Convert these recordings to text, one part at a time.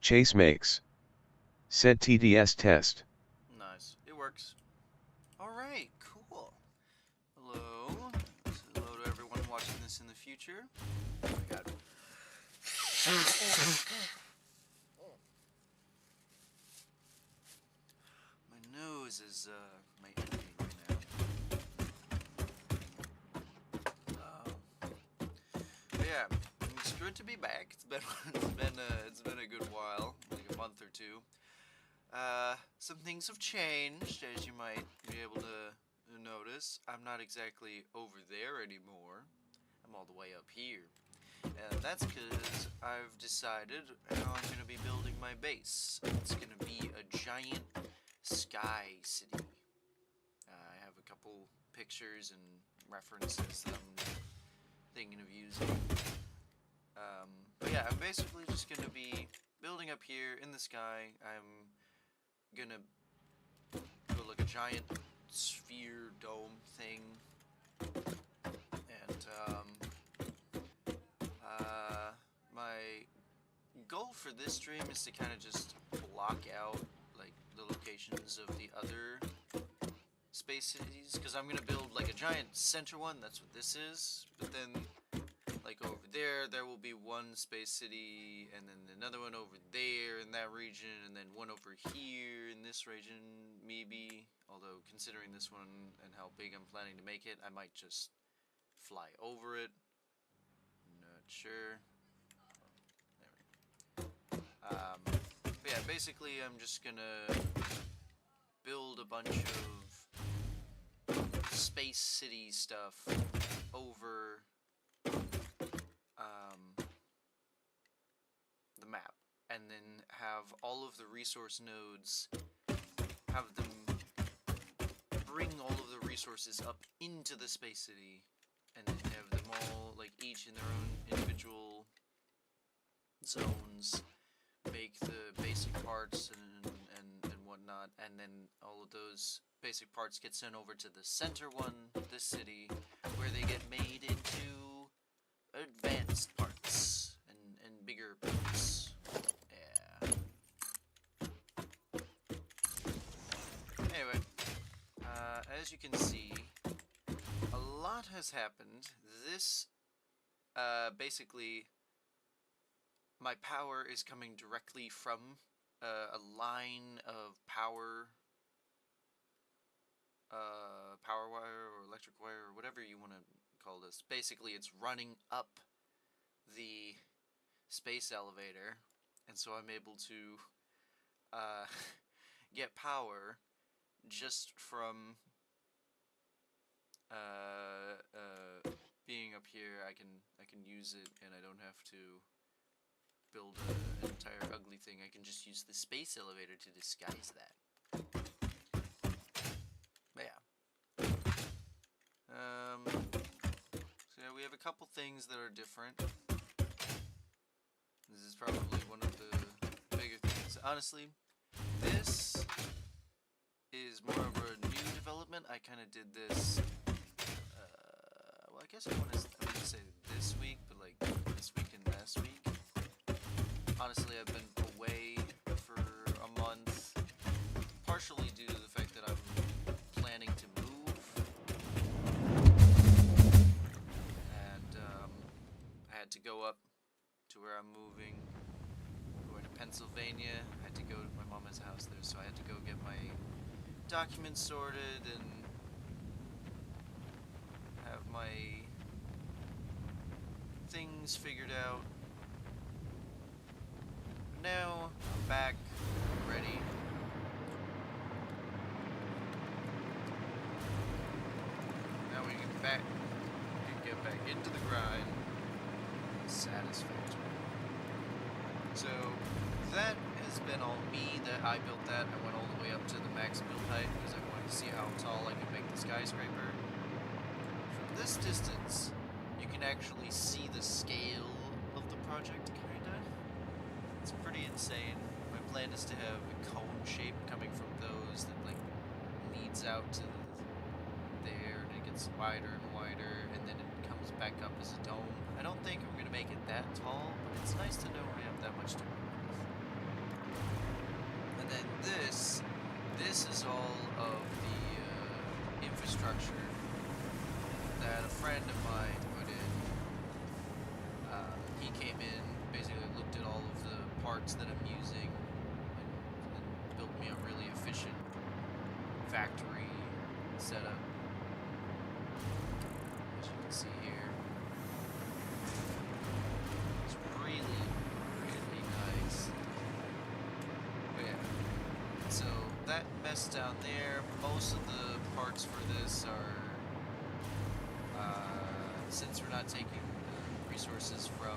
Chase makes. Said TDS test. Nice. It works. Alright, cool. Hello. Hello to everyone watching this in the future. Oh my god. My nose is, my enemy right now. But yeah, it's good to be back. It's been a good while, like a month or two. Some things have changed, as you might be able to notice. I'm not exactly over there anymore. I'm all the way up here. And that's because I've decided how I'm going to be building my base. It's going to be a giant sky city. I have a couple pictures and references that I'm thinking of using. But yeah, I'm basically just going to be building up here in the sky. I'm gonna build like a giant sphere dome thing, and my goal for this stream is to kind of just block out like the locations of the other space cities, because I'm gonna build like a giant center one. That's what this is. But then like over there will be one space city, and then another one over there in that region, and then one over here in this region, maybe. Although, considering this one and how big I'm planning to make it, I might just fly over it. Not sure. There we go. But yeah, basically I'm just gonna build a bunch of space city stuff over the map, and then have all of the resource nodes, have them bring all of the resources up into the space city, and then have them all, like, each in their own individual zones, make the basic parts and whatnot, and then all of those basic parts get sent over to the center one, this city, where they get made into advanced parts and bigger parts. Yeah. Anyway, as you can see, a lot has happened. This, basically, my power is coming directly from a line of power wire or electric wire or whatever you want to call this. Basically, it's running up the space elevator, and so I'm able to get power just from being up here. I can use it, and I don't have to build an entire ugly thing. I can just use the space elevator to disguise that. But yeah. So yeah, we have a couple things that are different. This is probably one of the bigger things. Honestly, this is more of a new development. I kind of did this, well, I guess I want to say this week, but like this week and last week. Honestly, I've been away for a month, partially due to the fact that I'm planning to move, and I had to go up to where I'm moving. I'm going to Pennsylvania. I had to go to my mom has a house there, so I had to go get my documents sorted and have my things figured out. Now I'm back, ready. Now we can get back into the grind. Satisfactory. So that has been all me. That I built that. I went all the way up to the max build height because I wanted to see how tall I could make the skyscraper. From this distance, you can actually see the scale of the project, kinda. It's pretty insane. My plan is to have a cone shape coming from those that like leads out to there, and it gets wider and wider, and then it comes back up as a dome. I don't think I'm gonna make it that tall, but it's nice to know I have that much to work with. And then this is all of the infrastructure that a friend of mine put in. He came in, basically looked at all of the parts that I'm using, and built me a really efficient factory setup. As you can see here, it's really, really nice. But yeah, so that mess down there, most of the parts for this are, since we're not taking resources from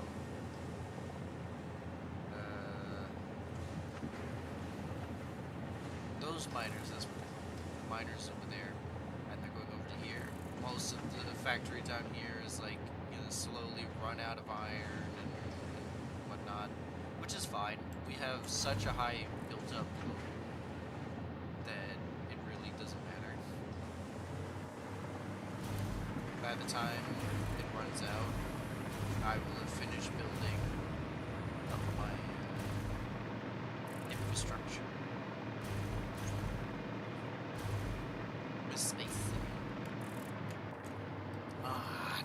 those miners, that's what they're called, the miners over there, and they're going over to here. Most of the factory down here is like, slowly run out of iron and whatnot, which is fine. We have such a high built up load that it really doesn't matter. By the time it runs out, I will have finished building up my infrastructure. Miss Space. God.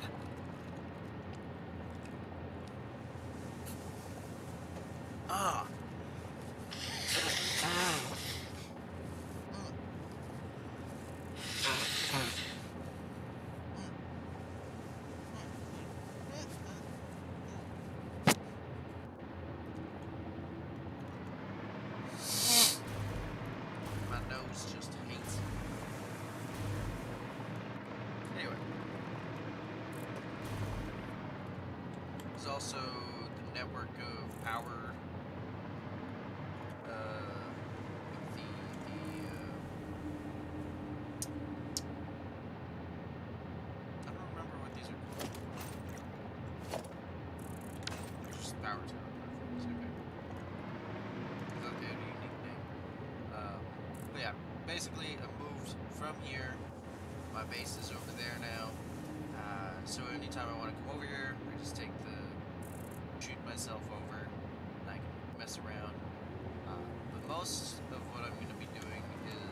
Ah. My nose just hates it. Anyway. There's also the network of power. I don't remember what these are called. Just power tower platforms, okay. I thought they had a unique name. But yeah, basically I moved from here. My base is over there now. So anytime I want to come over here, I just shoot myself over, and I can mess around. But most of what I'm going to be doing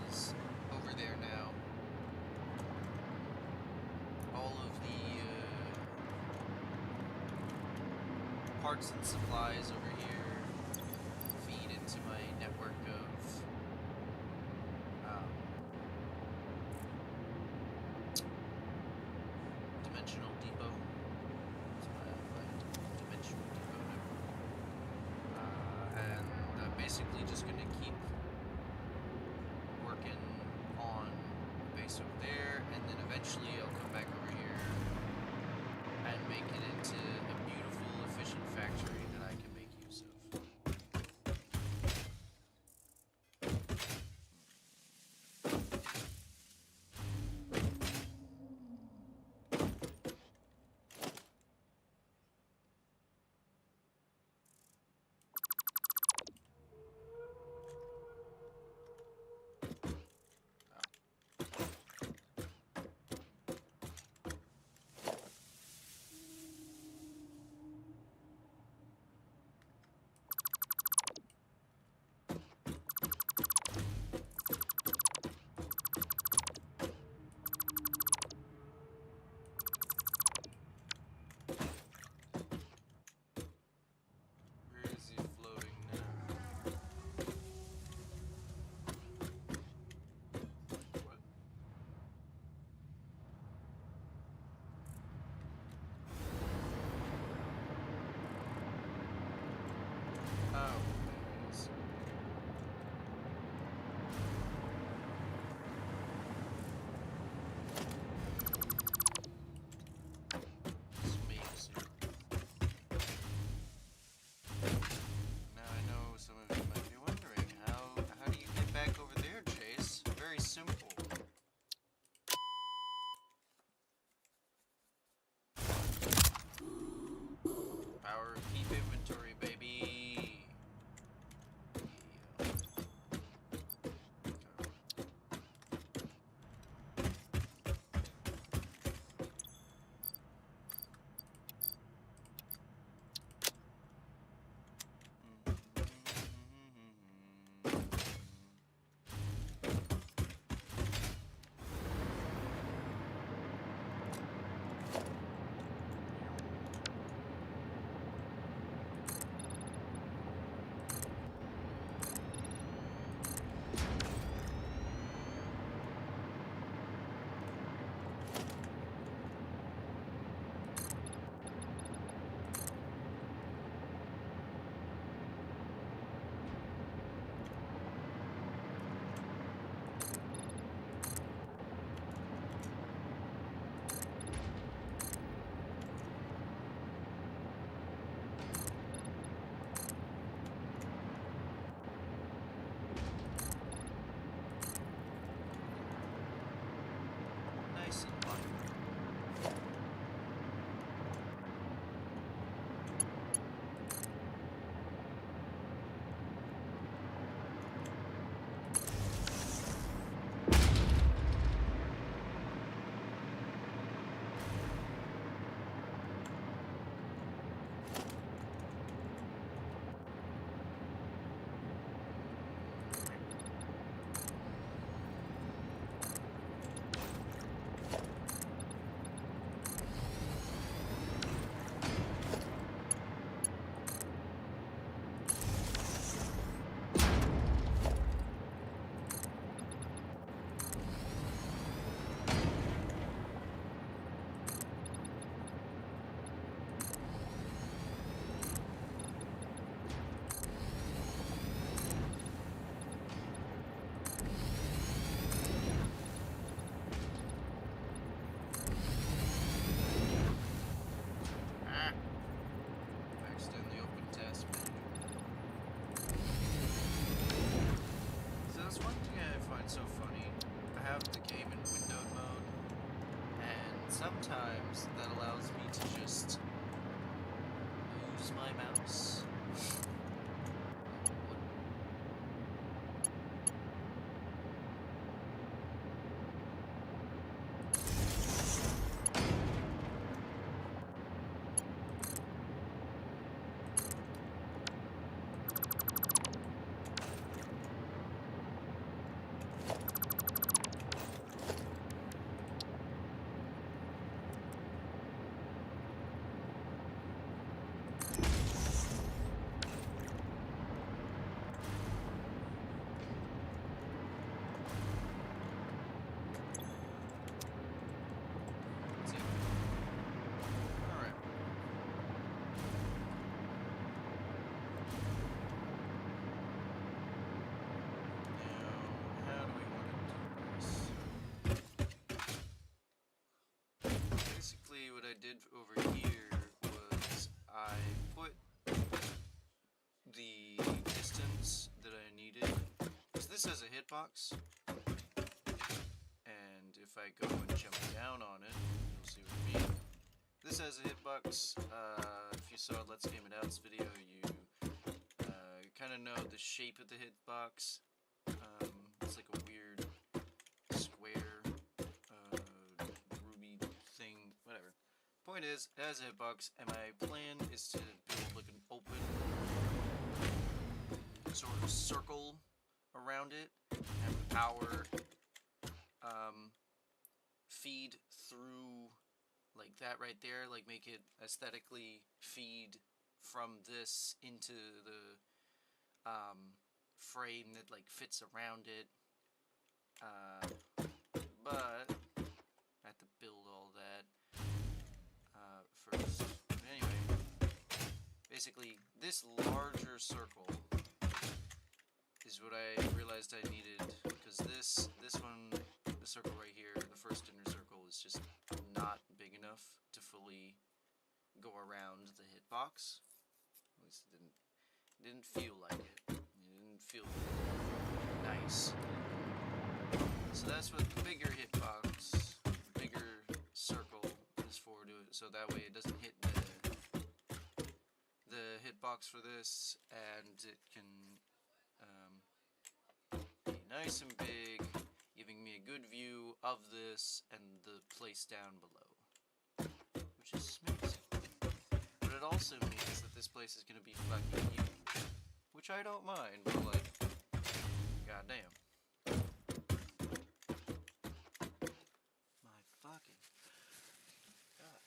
is over there now. All of the parts and supplies over here feed into my network of dimensional depot. It's my dimensional depot network. And I'm basically just going to keep working on the base over there, and then eventually I'll come back over here and make it into a beautiful, efficient factory that I can make use of. this has a hitbox, and if I go and jump down on it, you'll see what I mean. This has a hitbox. If you saw Let's Game It Out's video, you kind of know the shape of the hitbox. It's like a weird square ruby thing, whatever. Point is, it has a hitbox, and my plan is to build like an open sort of circle around it, and the power feed through like that right there, like make it aesthetically feed from this into the frame that like fits around it. But I have to build all that first. But anyway, basically this larger circle is what I realized I needed, because this one, the circle right here, the first inner circle, is just not big enough to fully go around the hitbox. At least it didn't feel like it. It didn't feel nice. So that's what the bigger hitbox, the bigger circle is for, so that way it doesn't hit the hitbox for this, and it can be nice and big, giving me a good view of this and the place down below, which is amazing. But it also means that this place is going to be fucking huge, which I don't mind, but like, goddamn. My fucking God.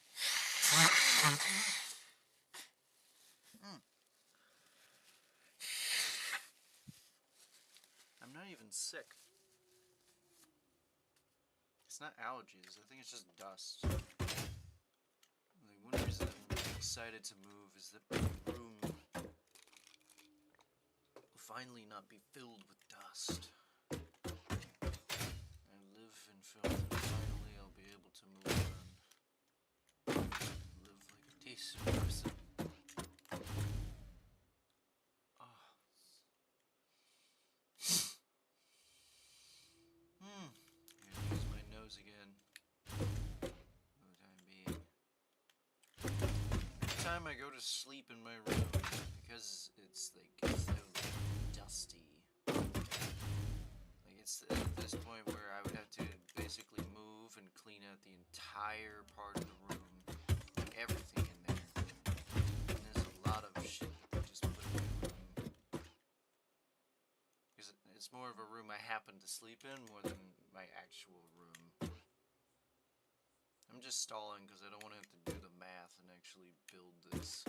I'm not even sick. It's not allergies, I think it's just dust. Like, one reason I'm excited to move is that my room will finally not be filled with dust. I live in filth, and finally I'll be able to move on. Live like a decent person. Use my nose again. For the time being. Every time I go to sleep in my room, because it's like so dusty. Like, it's at this point where I would have to basically move and clean out the entire part of the room, like everything in there. And there's a lot of shit that they just put in my room. Because it's more of a room I happen to sleep in more than my actual room. I'm just stalling because I don't want to have to do the math and actually build this.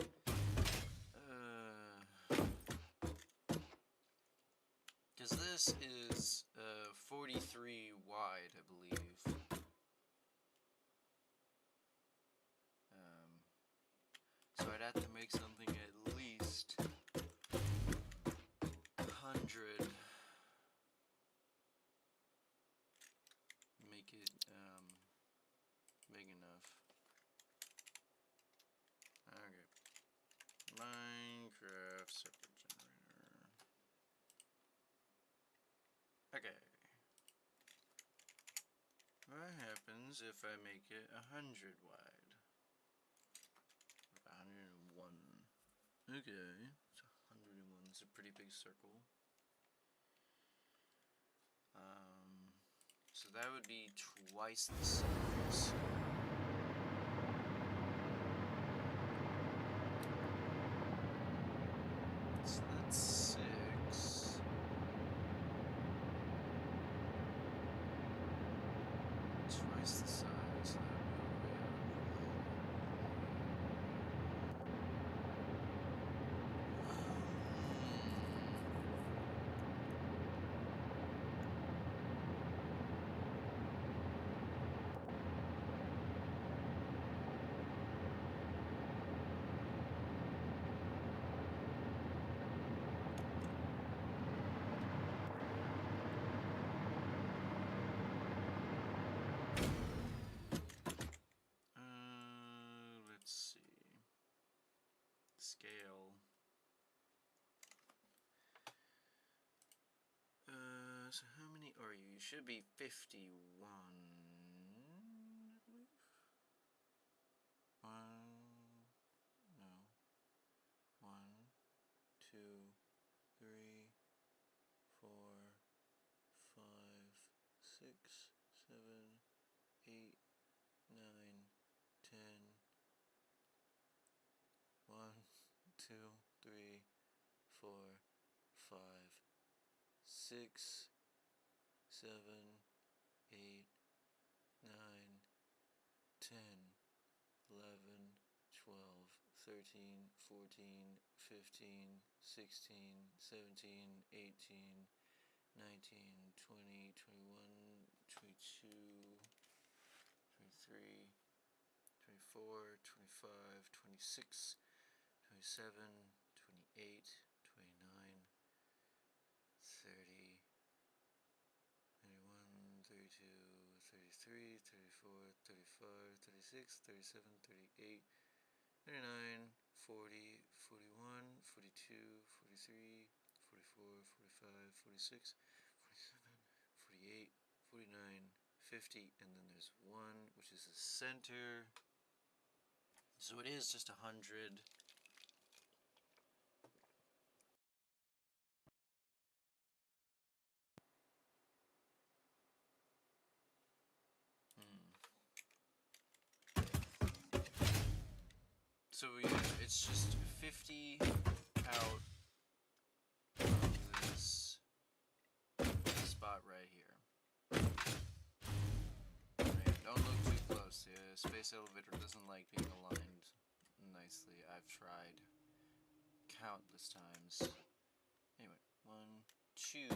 Because this is 43 wide, I believe. So I'd have to make something at least 100. Make it big enough. Okay. Minecraft circuit generator. Okay. What happens if I make it 100 wide? 101. Okay. It's 101. It's a pretty big circle. So that would be twice the size. So that's 6. Twice the size. Let's see. Scale. you? You should be 51, I believe. One, two, three, 4, 5, 6, 7, 8, 9, 10. 1, 2, 3, 4, 5, 6, 7, 8, 9, 10, 11, 12, 13, 14, 15, 16, 17, 18, 19, 20, 21, 22, 23, 24, 25, 26, 27, 28, 29, 30, 31, 32, 33, 34, 35, 36, 37, 38, 39, 40, 41, 42, 43, 44, 45, 46, 47, 48, 49, 50, and then there's 1, which is the center. So it is just 100. So yeah, it's just 50 out of this spot right here. Right, don't look too close. The space elevator doesn't like being aligned nicely. I've tried countless times. Anyway, 1, 2.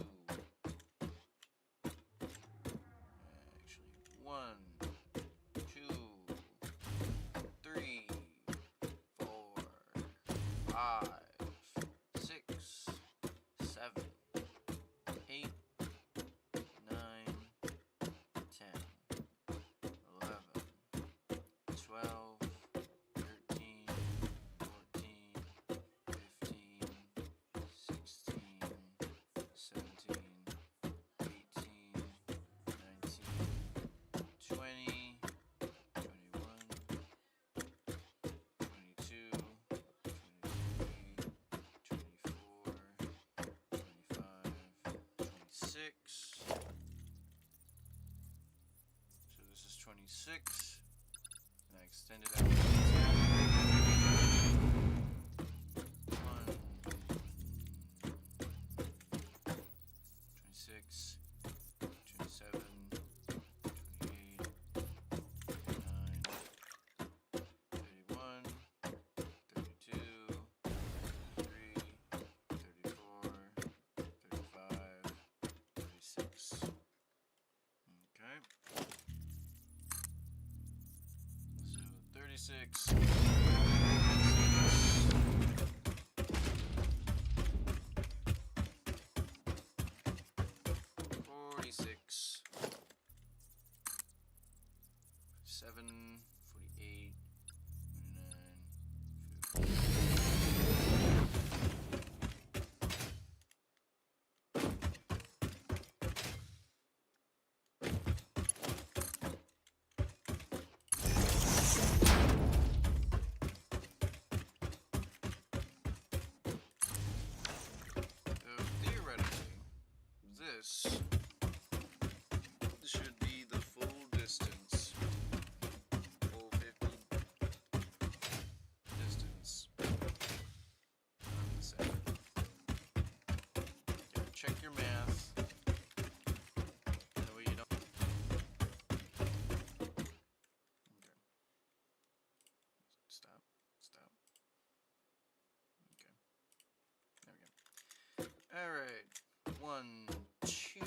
Actually, 1, 2, 3, 4, 5, 6, 7, 8, 9, 10, 11, 12, 13, 14, 15, 16, 17, 18, 19, 20, 21, 22, 23, 24, 25, 26. So this is 26. And I extend it out to 10. 1, 26, 27, 28, 29, 31, 32, 33, 34, 35, 36. Okay. So 36. 46. 47, 48, 49, 50. Theoretically, this should be the full distance, full 50 distance from the center. Okay, check your math. That way you don't. Okay. Stop. Stop. Okay. There we go. Alright. 1, 2,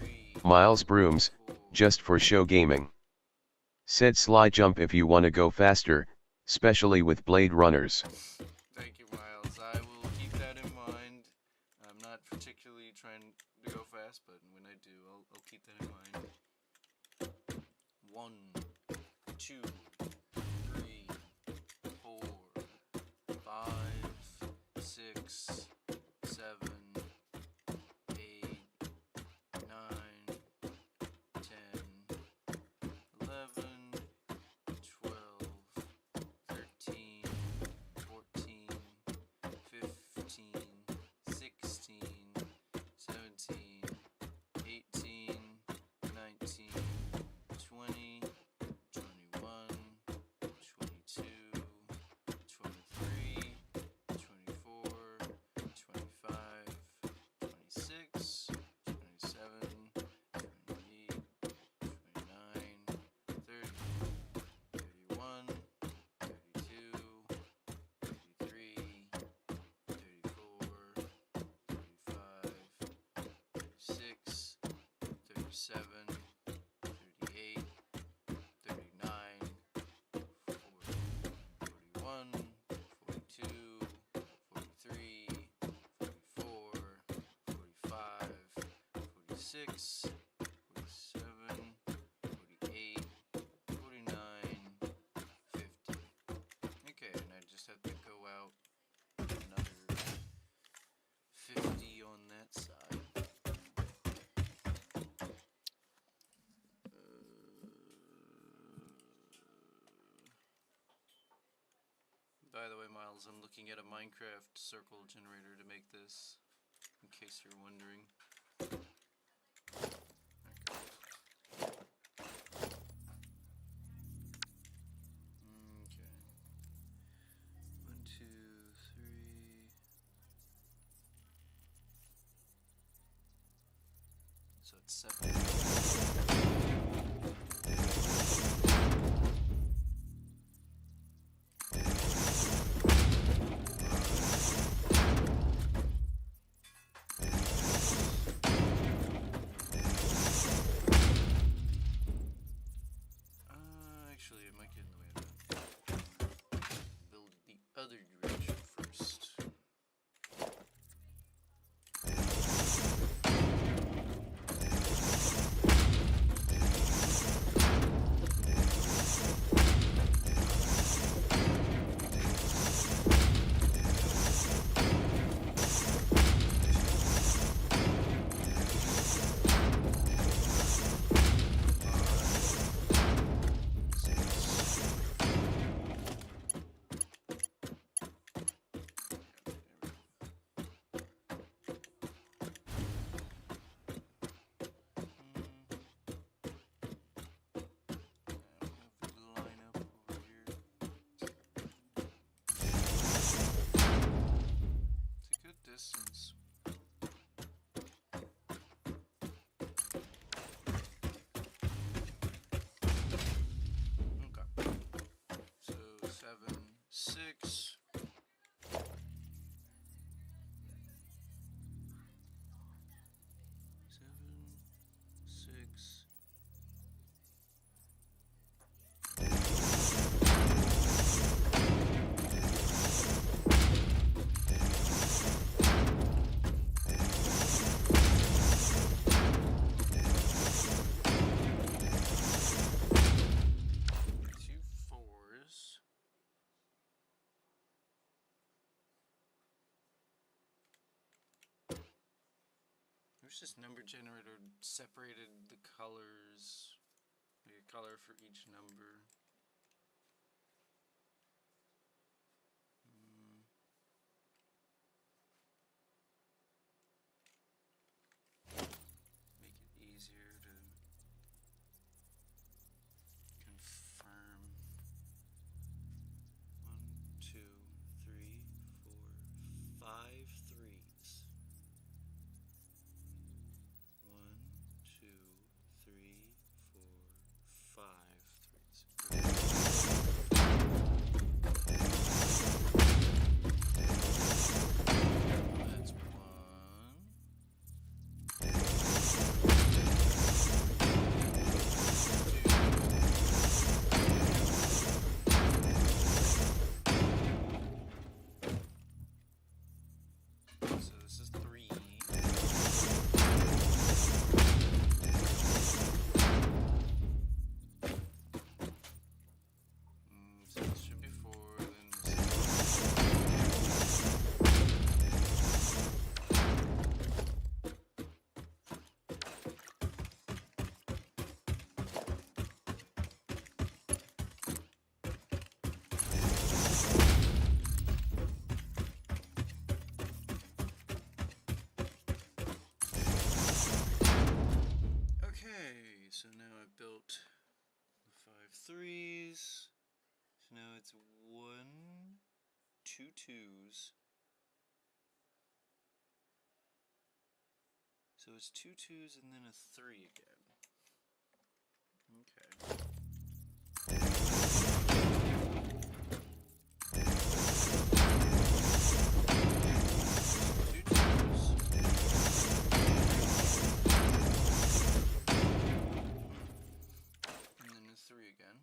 3. Miles Brooms, 4. just for show gaming. Said sly jump if you wanna go faster, especially with Blade Runners. Thank you, Miles. I will keep that in mind. I'm not particularly trying to go fast, but when I do, I'll keep that in mind. 1, 2, 3, 4, 5, 6, 7, 8, 9, 46, 47, 48, 49, 50. Okay, and I just have to go out another 50 on that side. By the way, Miles, I'm looking at a Minecraft circle generator to make this, in case you're wondering. Okay. 1, 2, 3. So it's 7. Actually, it might get in the way of that. Build the other direction first. Distance. Okay. So 7, 6. 7, 6. There's this number generator separated the colors, like a color for each number. Make it easier to confirm. 1, 2, 3, 4, 5 threes. 1, 2, 3, 4, 5 threes. That's 1. 2. So this is 3. So this should be 4, then this is okay, so now I've built the 5 threes. So now it's 1, 2 twos. So it's 2 twos and then a 3 again. Okay. And then a 3 again.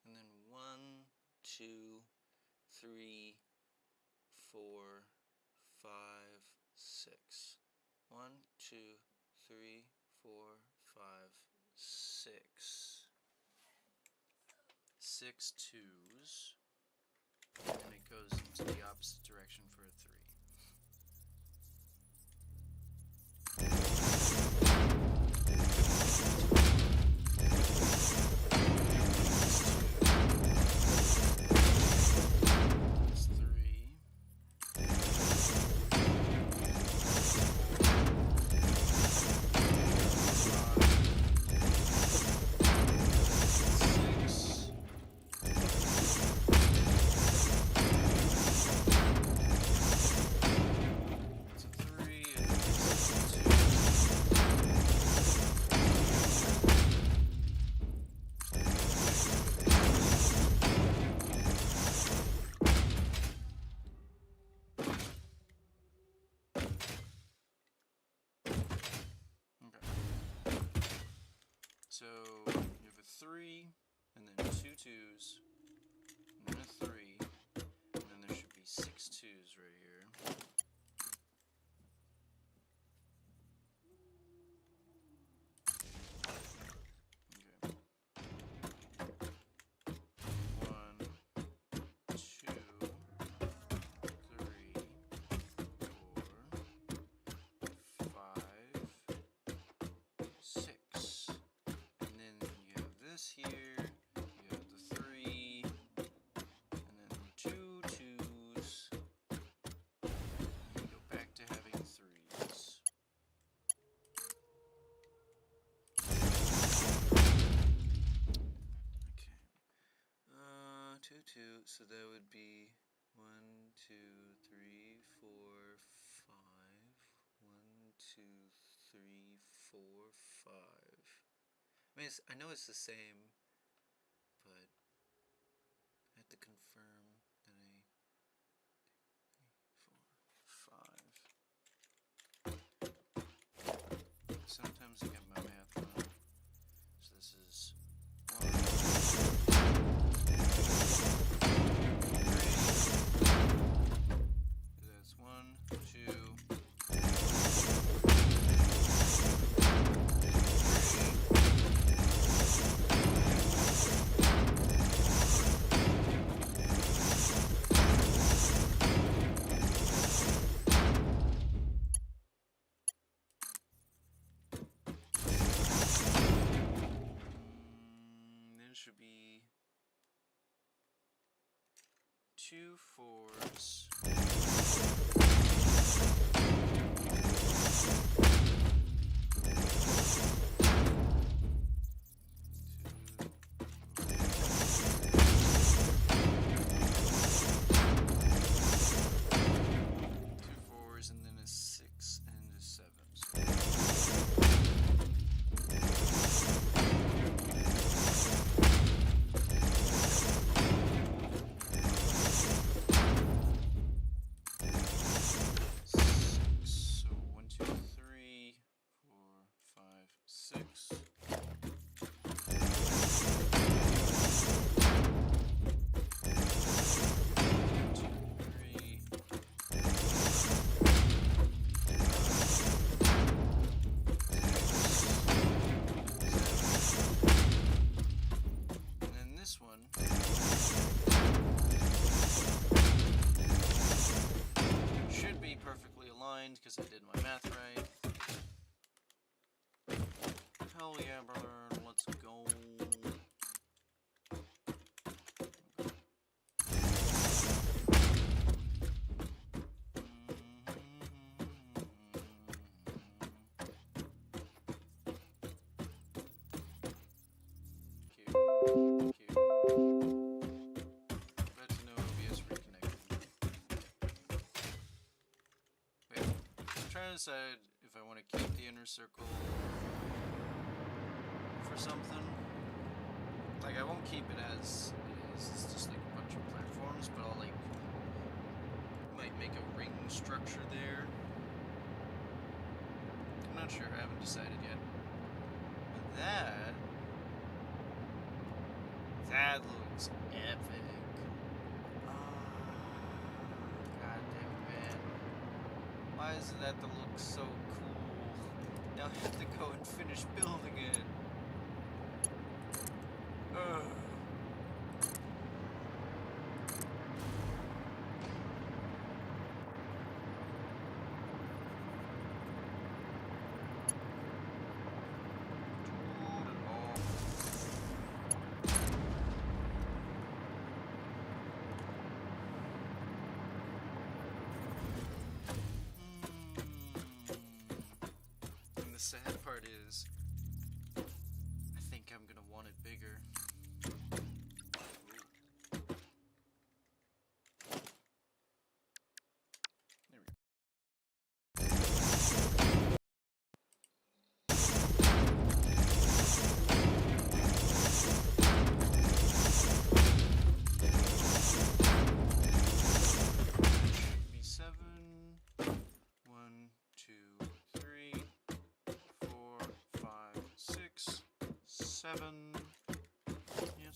And then 1, 2, 3, 4, 5, 6. 1, 2, 3, 4, 5, 6. 6 twos. And it goes into the opposite direction for a 3. So you have a 3, and then 2 twos, and then a 3, and then there should be 6 twos right here. Okay. 1, 2, 3, 4, 5, 6. And then you have this here, you have the 3, and then 2 twos, and you go back to having 3s. Okay. 2, 2, so that would be 1, 2, 3, 4, 5. 1, 2, 3, 4, 5. I mean, I know it's the same, but I have to confirm that I 4, 5. Sometimes I get my math wrong. So this is 1, 3. That's 1, 2. Then it should be 2 4s. And then a 6 and a 7. So 1, 2, 3, 4, 5, 6. 1 should be perfectly aligned because I did my math right. Hell yeah, brother, let's go. Trying to decide if I want to keep the inner circle for something. Like, I won't keep it as it is. It's just like a bunch of platforms, but I'll like might make a ring structure there. I'm not sure. I haven't decided yet. But that looks epic. God damn Isn't that the look so cool? Now I have to go and finish building it. Ugh. And the sad part is, I think I'm gonna want it bigger. There we go. Should be 7. 1, 2, 3, 4, 5, 6, 7. Yes.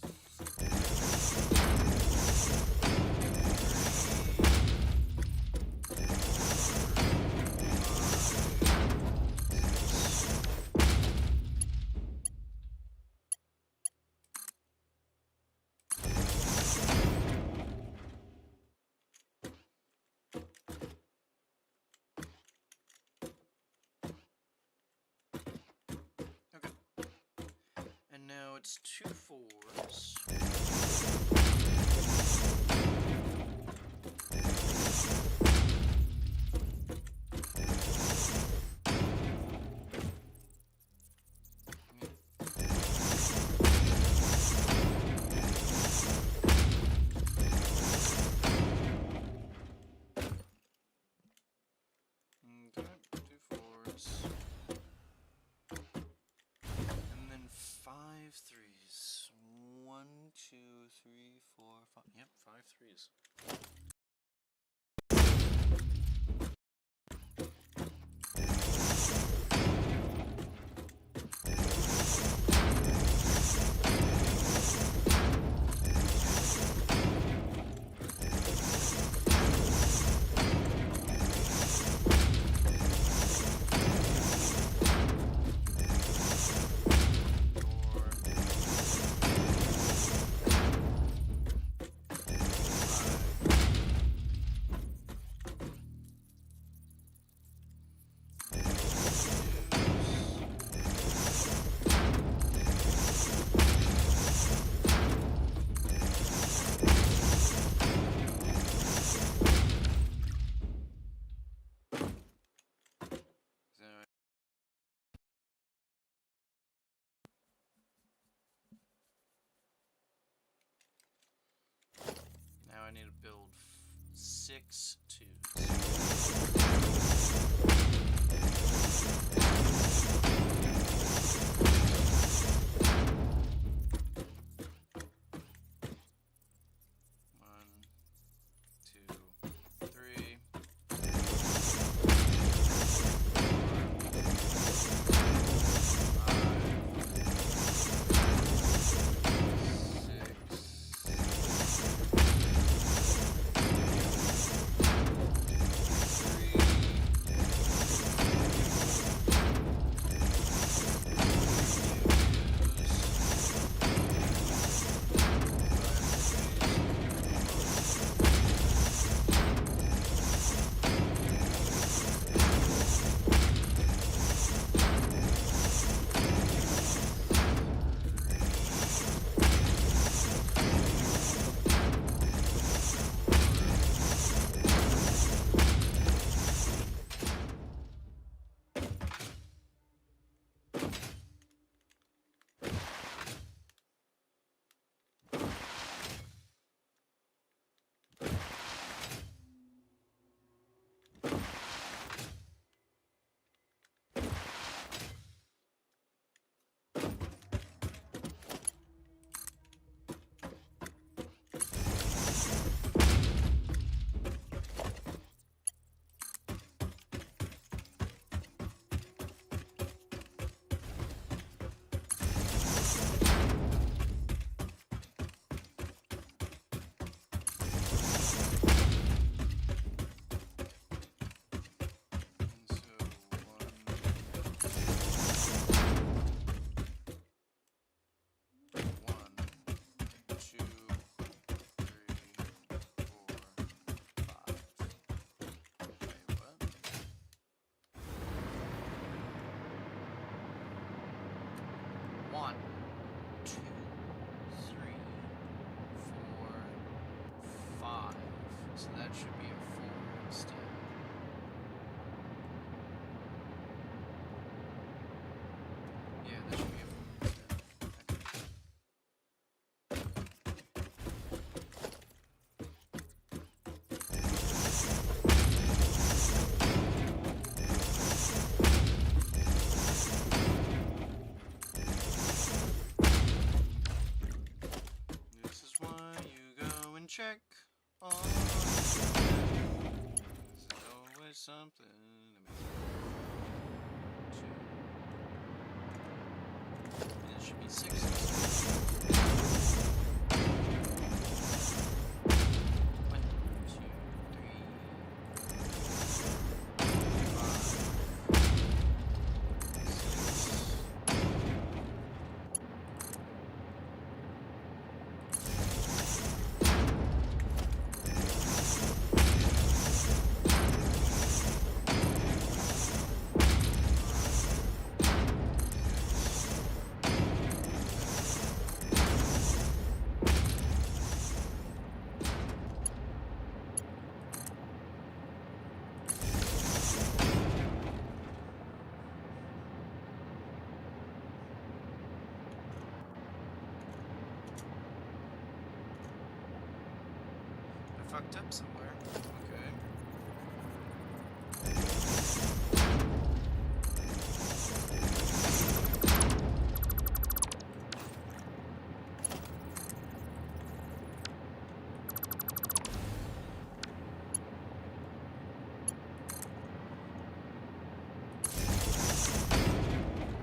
Okay. And now it's 2 4s. Okay, 2 4s. And then 5 3s. 1, 2, 3, 4, 5. Yep, 5 3s. Now I need to build 6 2s. One, 2, 3. 6. So that should be a 4 instead. Yeah, that should be a 4 instead. This is why you go and check on. There's always something to make. It should be 6. One, two, three, 6. I fucked up somewhere. Okay.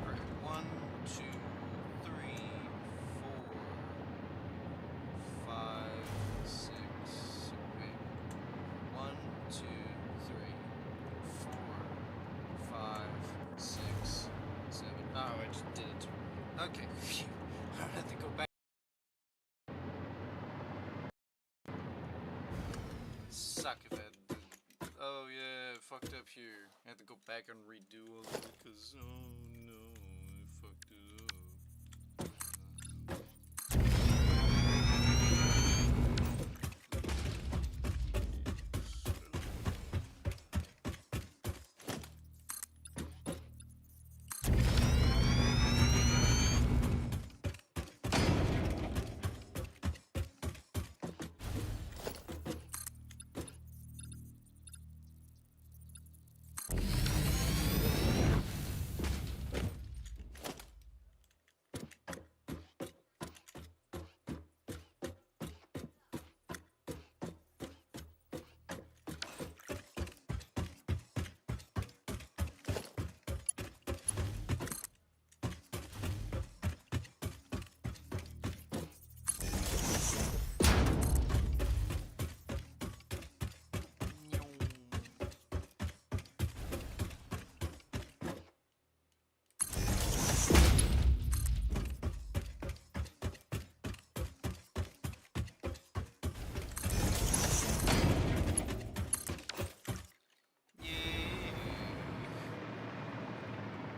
Alright, 1, 2, 3, 4, 5, 6. Wait. 1, 2, 3, 4, 5, 6, 7. Oh, I just did it. Okay. Phew. I have to go back. Suck if I. Oh yeah, I fucked up here. I have to go back and redo all of it because oh no, I fucked it up.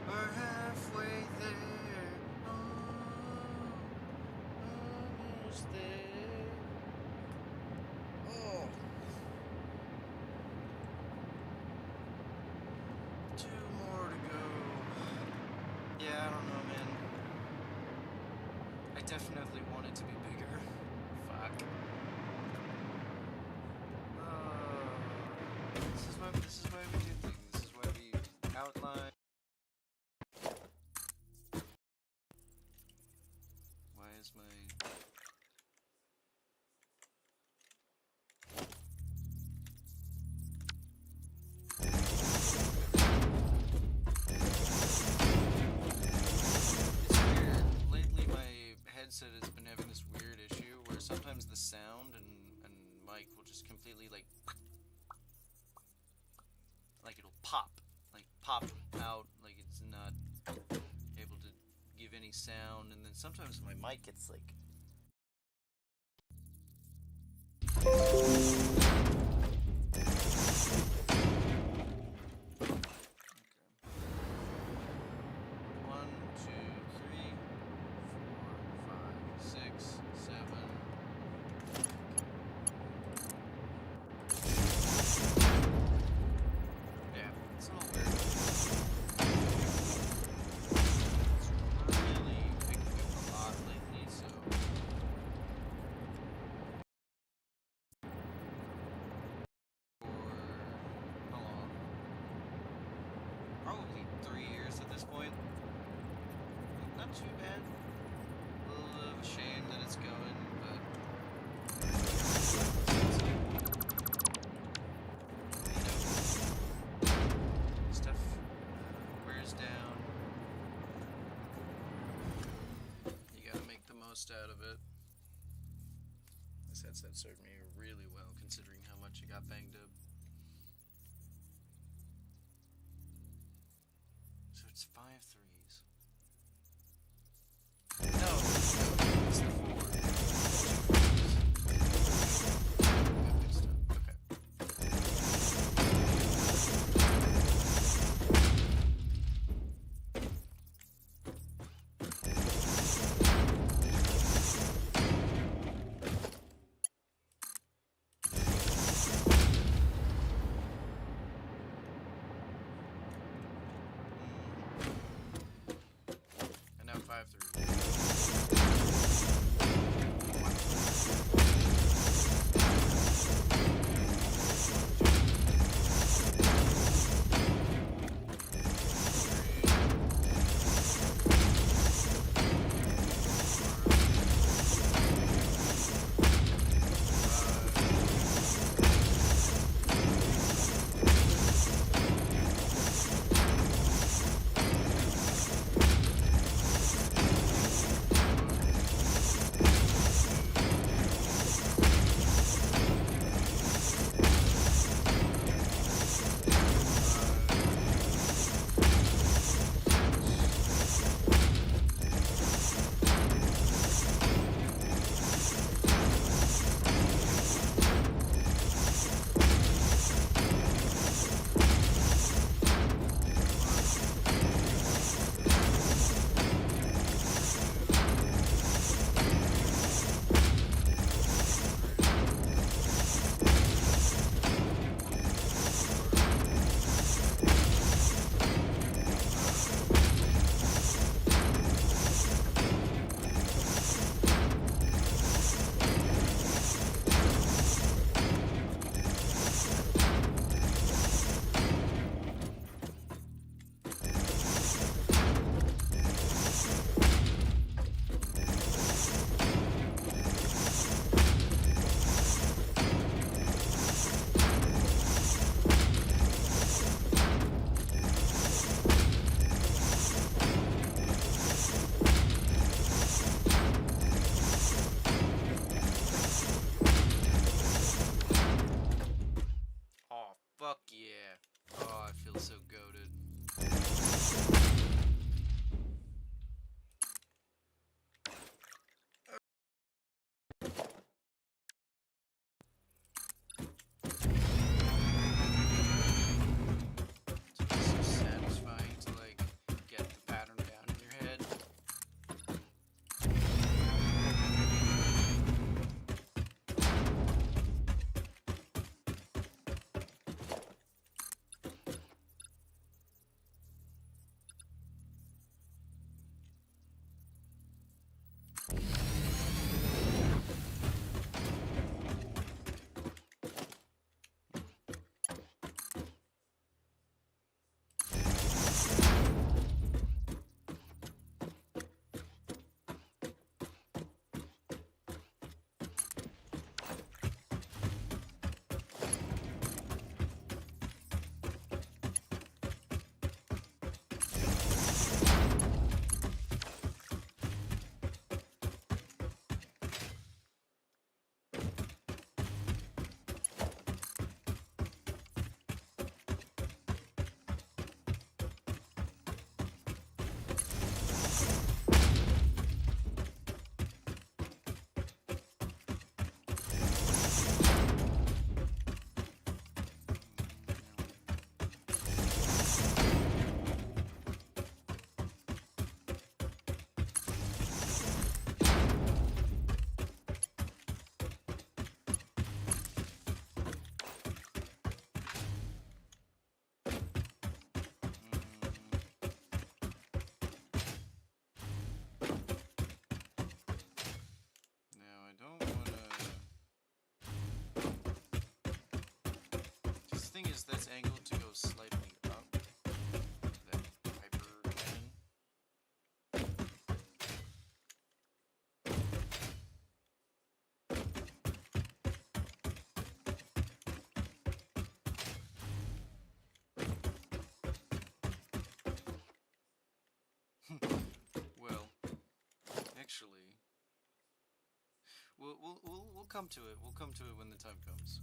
We're halfway there. Almost there. Oh. 2 more to go. Yeah, I don't know, man. I definitely want it to be bigger. Fuck. This is why we do things. This is why we outline. Why is my lately my headset has been having this weird issue where sometimes the sound and mic will just completely like it'll pop out, like it's not able to give any sound, and then sometimes my mic gets like not too bad. A little bit of a shame that it's going, but stuff wears down. You gotta make the most out of it. This headset served me really well considering how much it got banged up. So it's 5 threes. No, it's the 4. And now 5 threes. Oh, fuck yeah. Oh, I feel so goated. It's so satisfying to, like, get the pattern down in your head. Thing is that's angled to go slightly up. That hyper cannon. We'll come to it. We'll come to it when the time comes.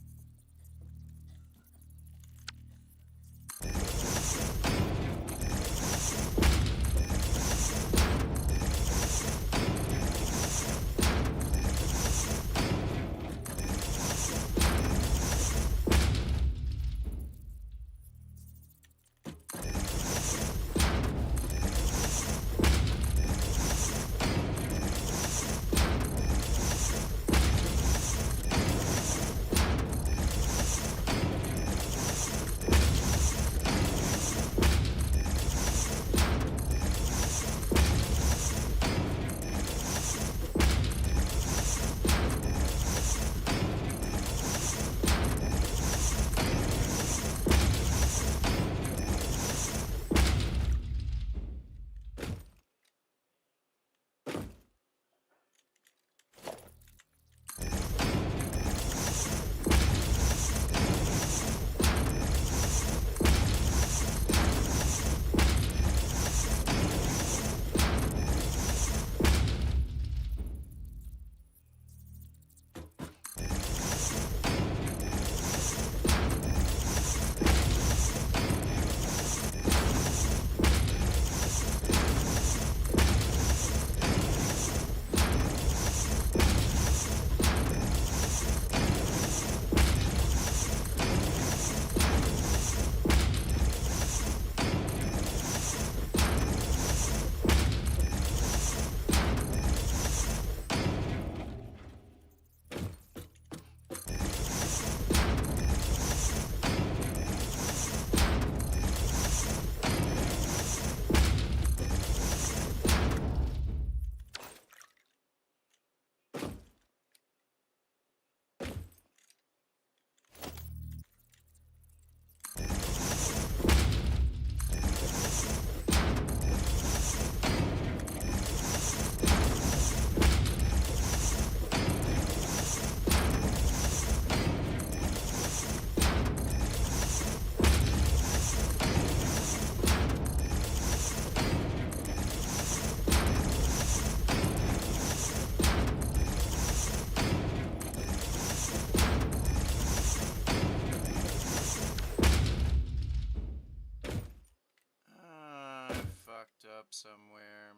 I fucked up somewhere.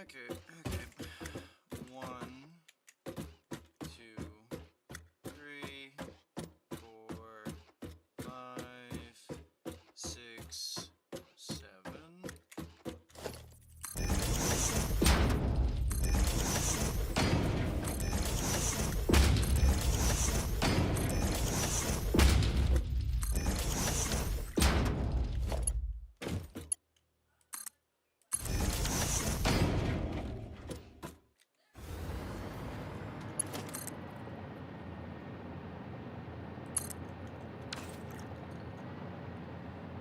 Okay. 1, 2, 3, 4, 5, 6, 7.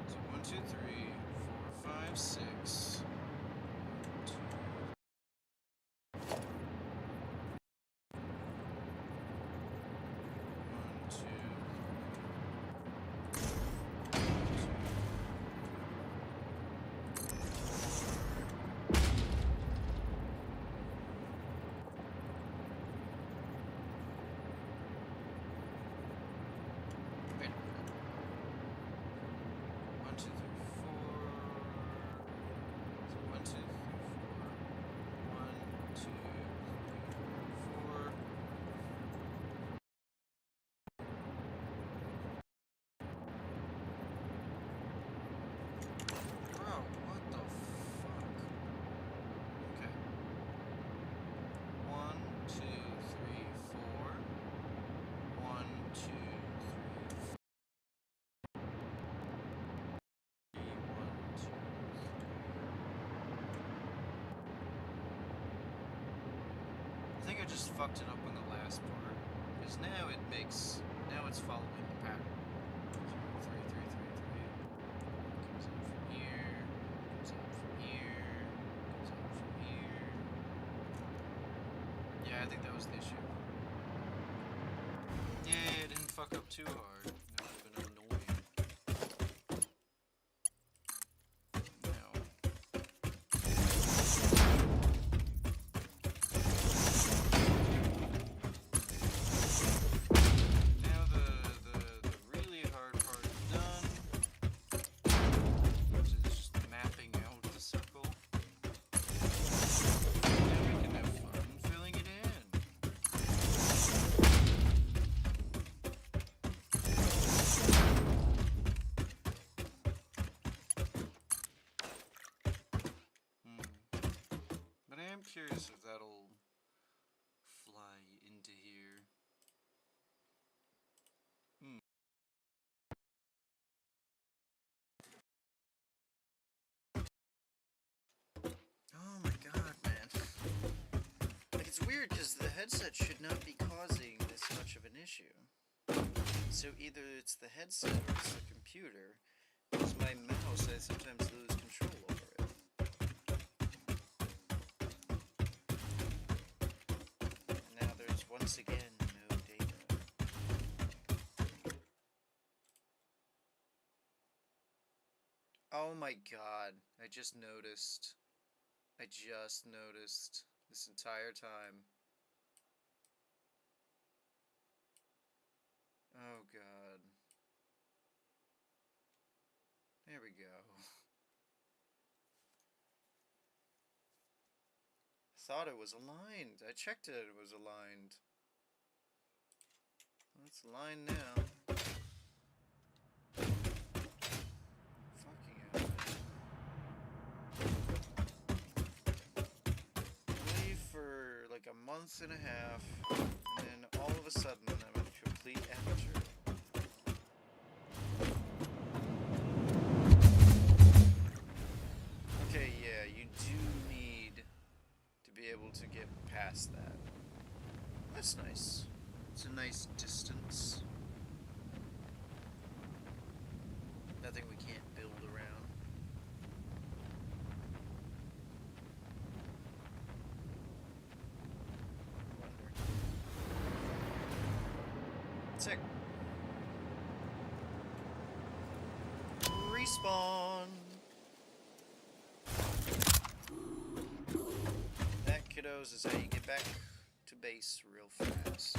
So 1, 2, 3, 4, 5, 6. 2. 1, 2. Wait. 1, 2, 3, 4. So 1, 2, 3, 4. 1, 2, 3, 4. Bro, what the fuck? Okay. 1, 2, 3, 4. 1, 2, 3, 1, 2, 3. I think I just fucked it up on the last part. Because now it's following the pattern. 3, 3, 3, 3. Comes out from here. Comes out from here. Comes out from here. Yeah, I think that was the issue. Yeah, I didn't fuck up too hard. That would have been annoying. curious if that'll fly into here. Oh my god, man. Like, it's weird because the headset should not be causing this much of an issue. So either it's the headset or it's the computer. Because my mouse, I sometimes lose control over it. And now there's once again no data. Oh my god, I just noticed this entire time. Oh god. There we go. Thought it was aligned. I checked it, it was aligned. Well, it's aligned now. Fucking hell, man. Leave for like a month and a half, and then all of a sudden I'm a complete amateur. Okay, yeah, you do need to be able to get past that. That's nice. It's a nice distance. Nothing we can't build around. Wonder. Sick. Respawn. That, kiddos, is how you get back to base real fast.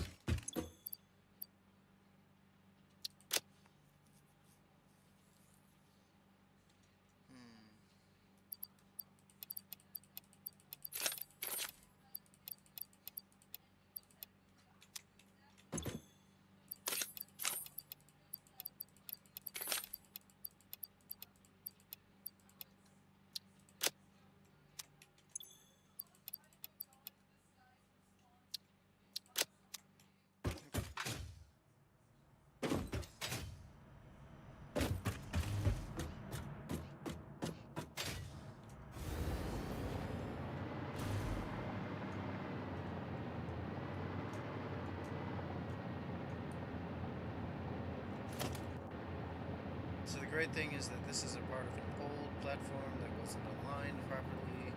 So the great thing is that this is a part of an old platform that wasn't aligned properly.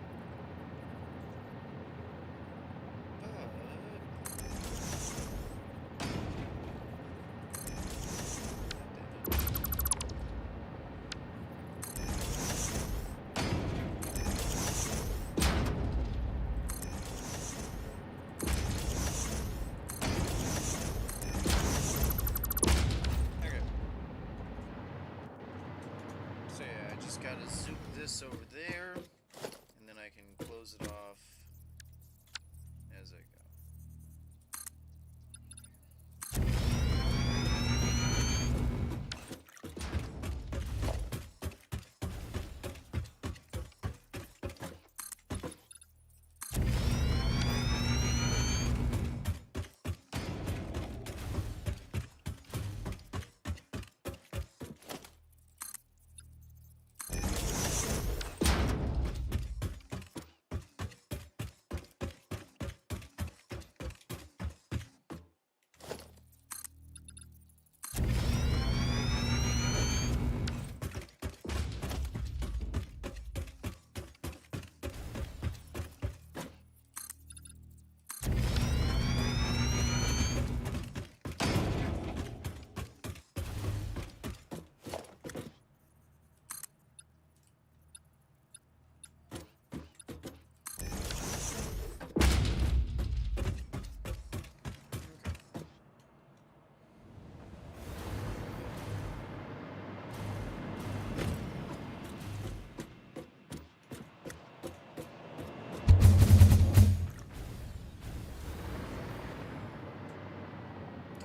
So yeah, I just gotta zoom this over there, and then I can close it off as I go.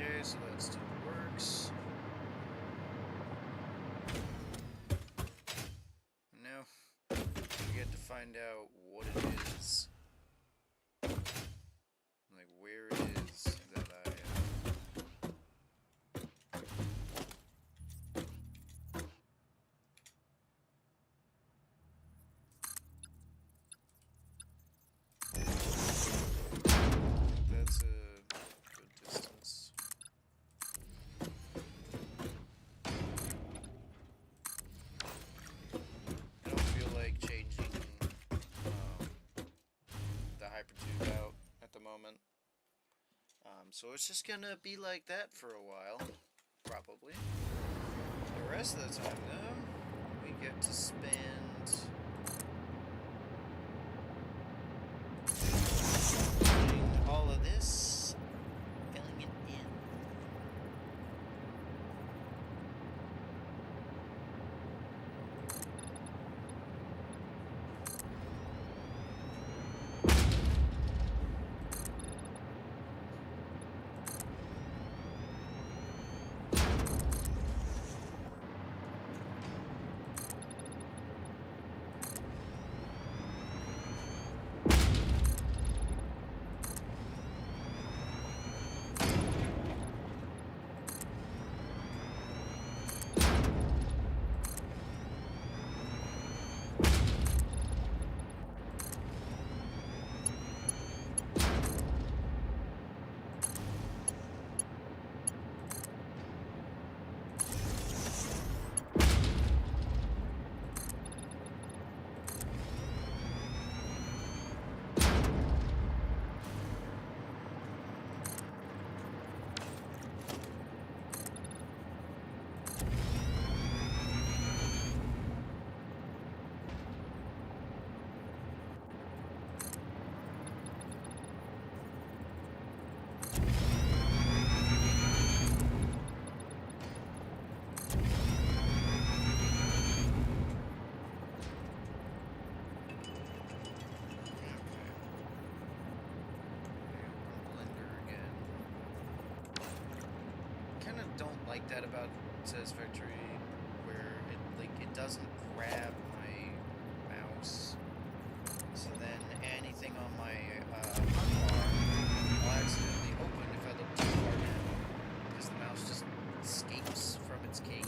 Okay, so that still works. And now we get to find out what it is moment. So it's just gonna be like that for a while, probably. The rest of the time, though, we get to spend doing all of this, filling it in. Like that about Satisfactory, where it doesn't grab my mouse, so then anything on my hotbar will accidentally open if I look too far down, because the mouse just escapes from its cage.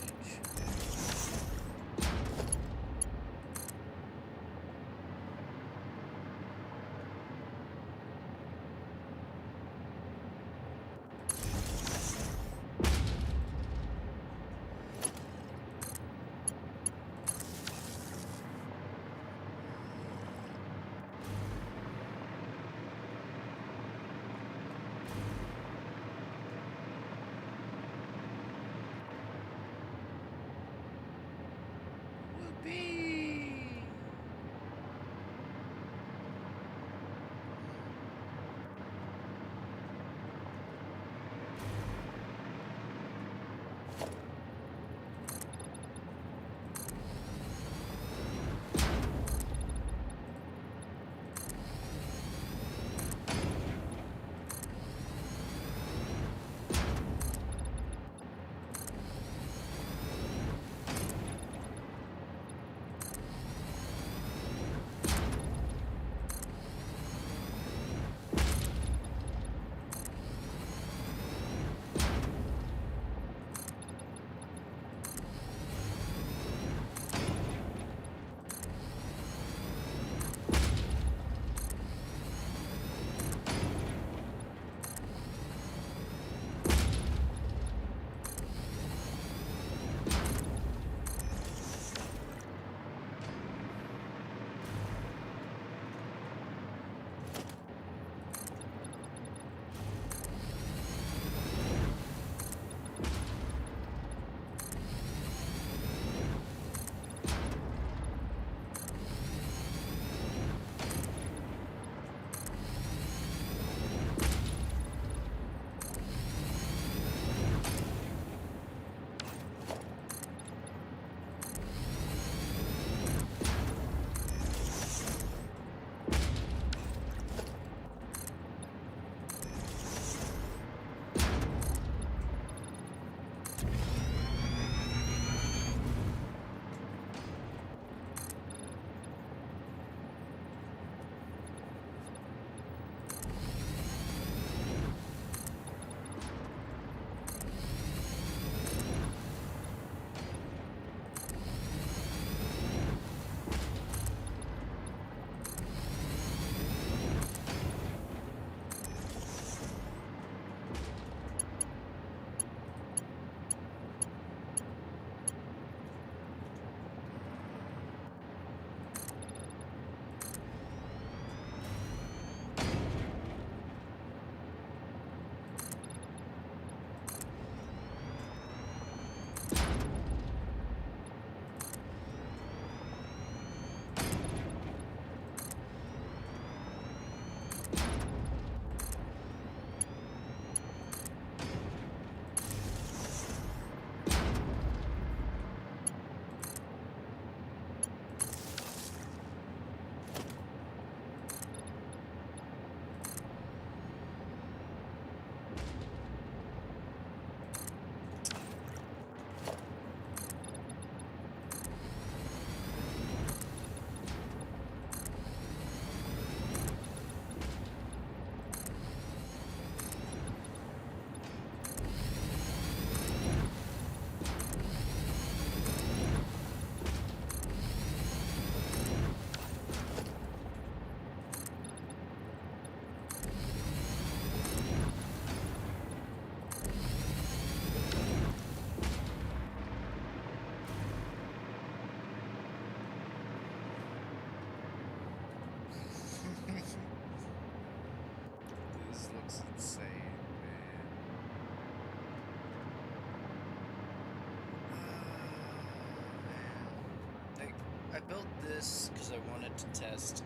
I built this because I wanted to test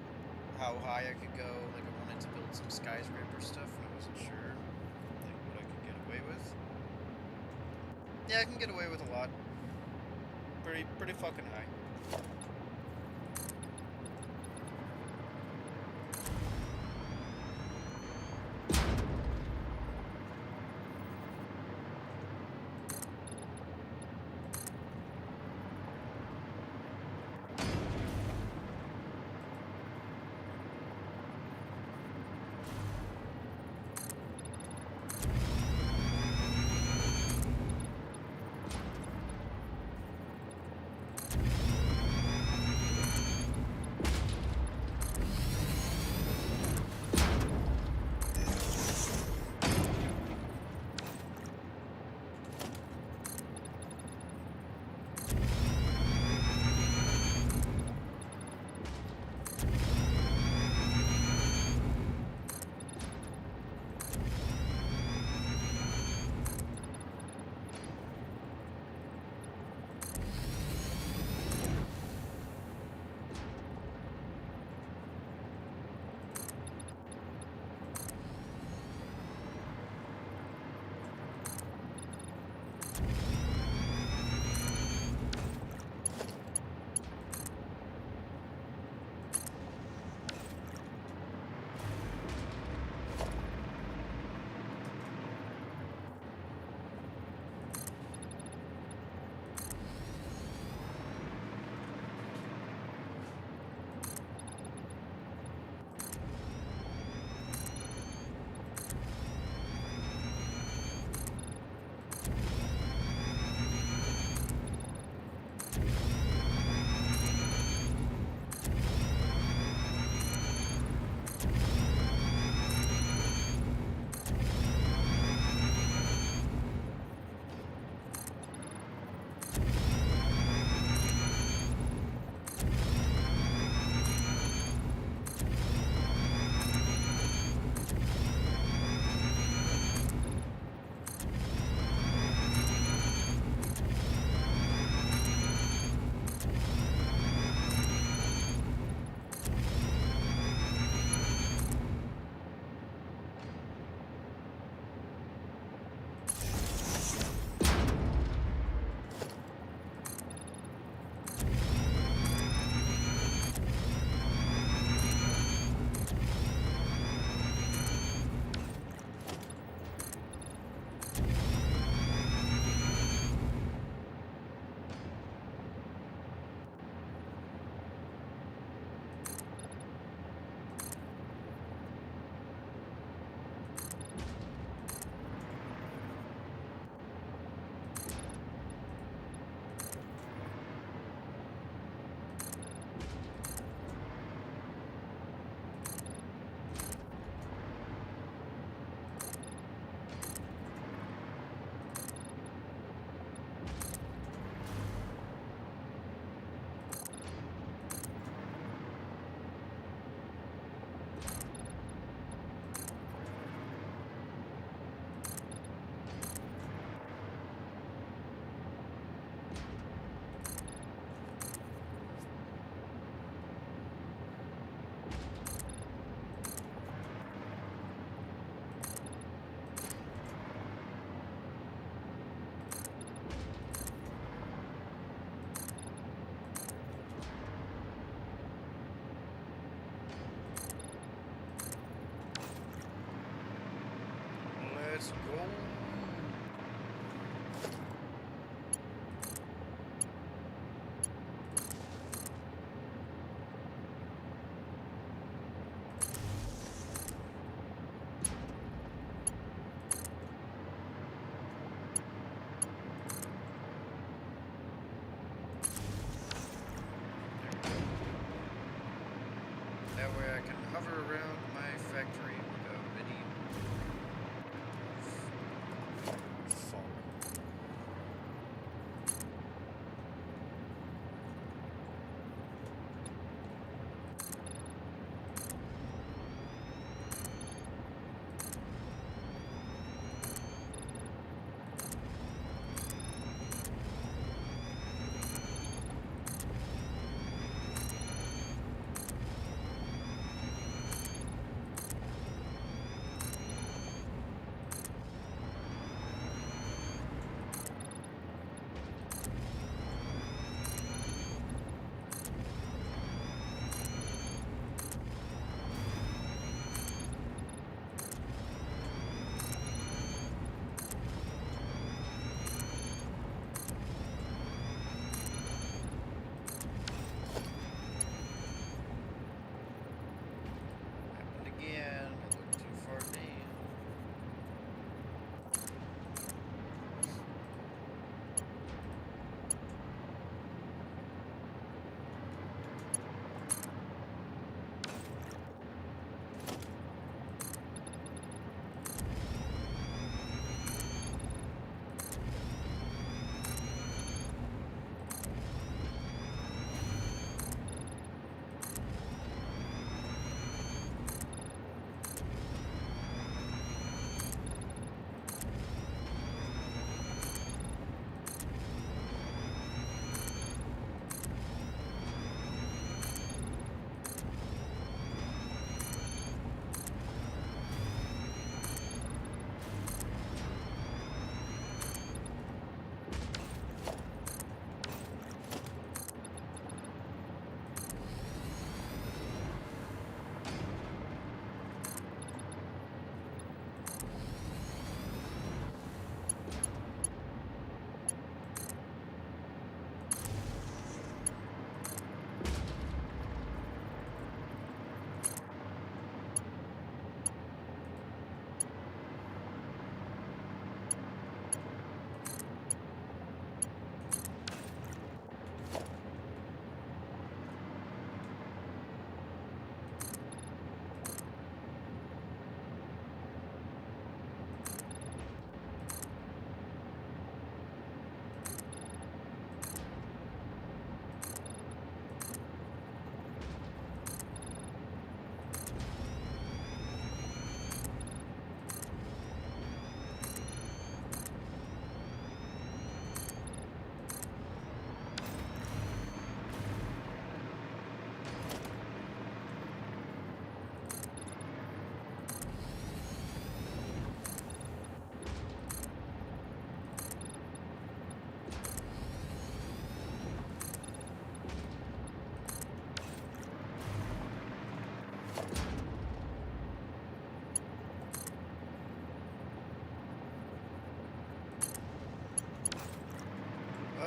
how high I could go. Like, I wanted to build some skyscraper stuff, and I wasn't sure, like, what I could get away with. Yeah, I can get away with a lot. Pretty fucking high.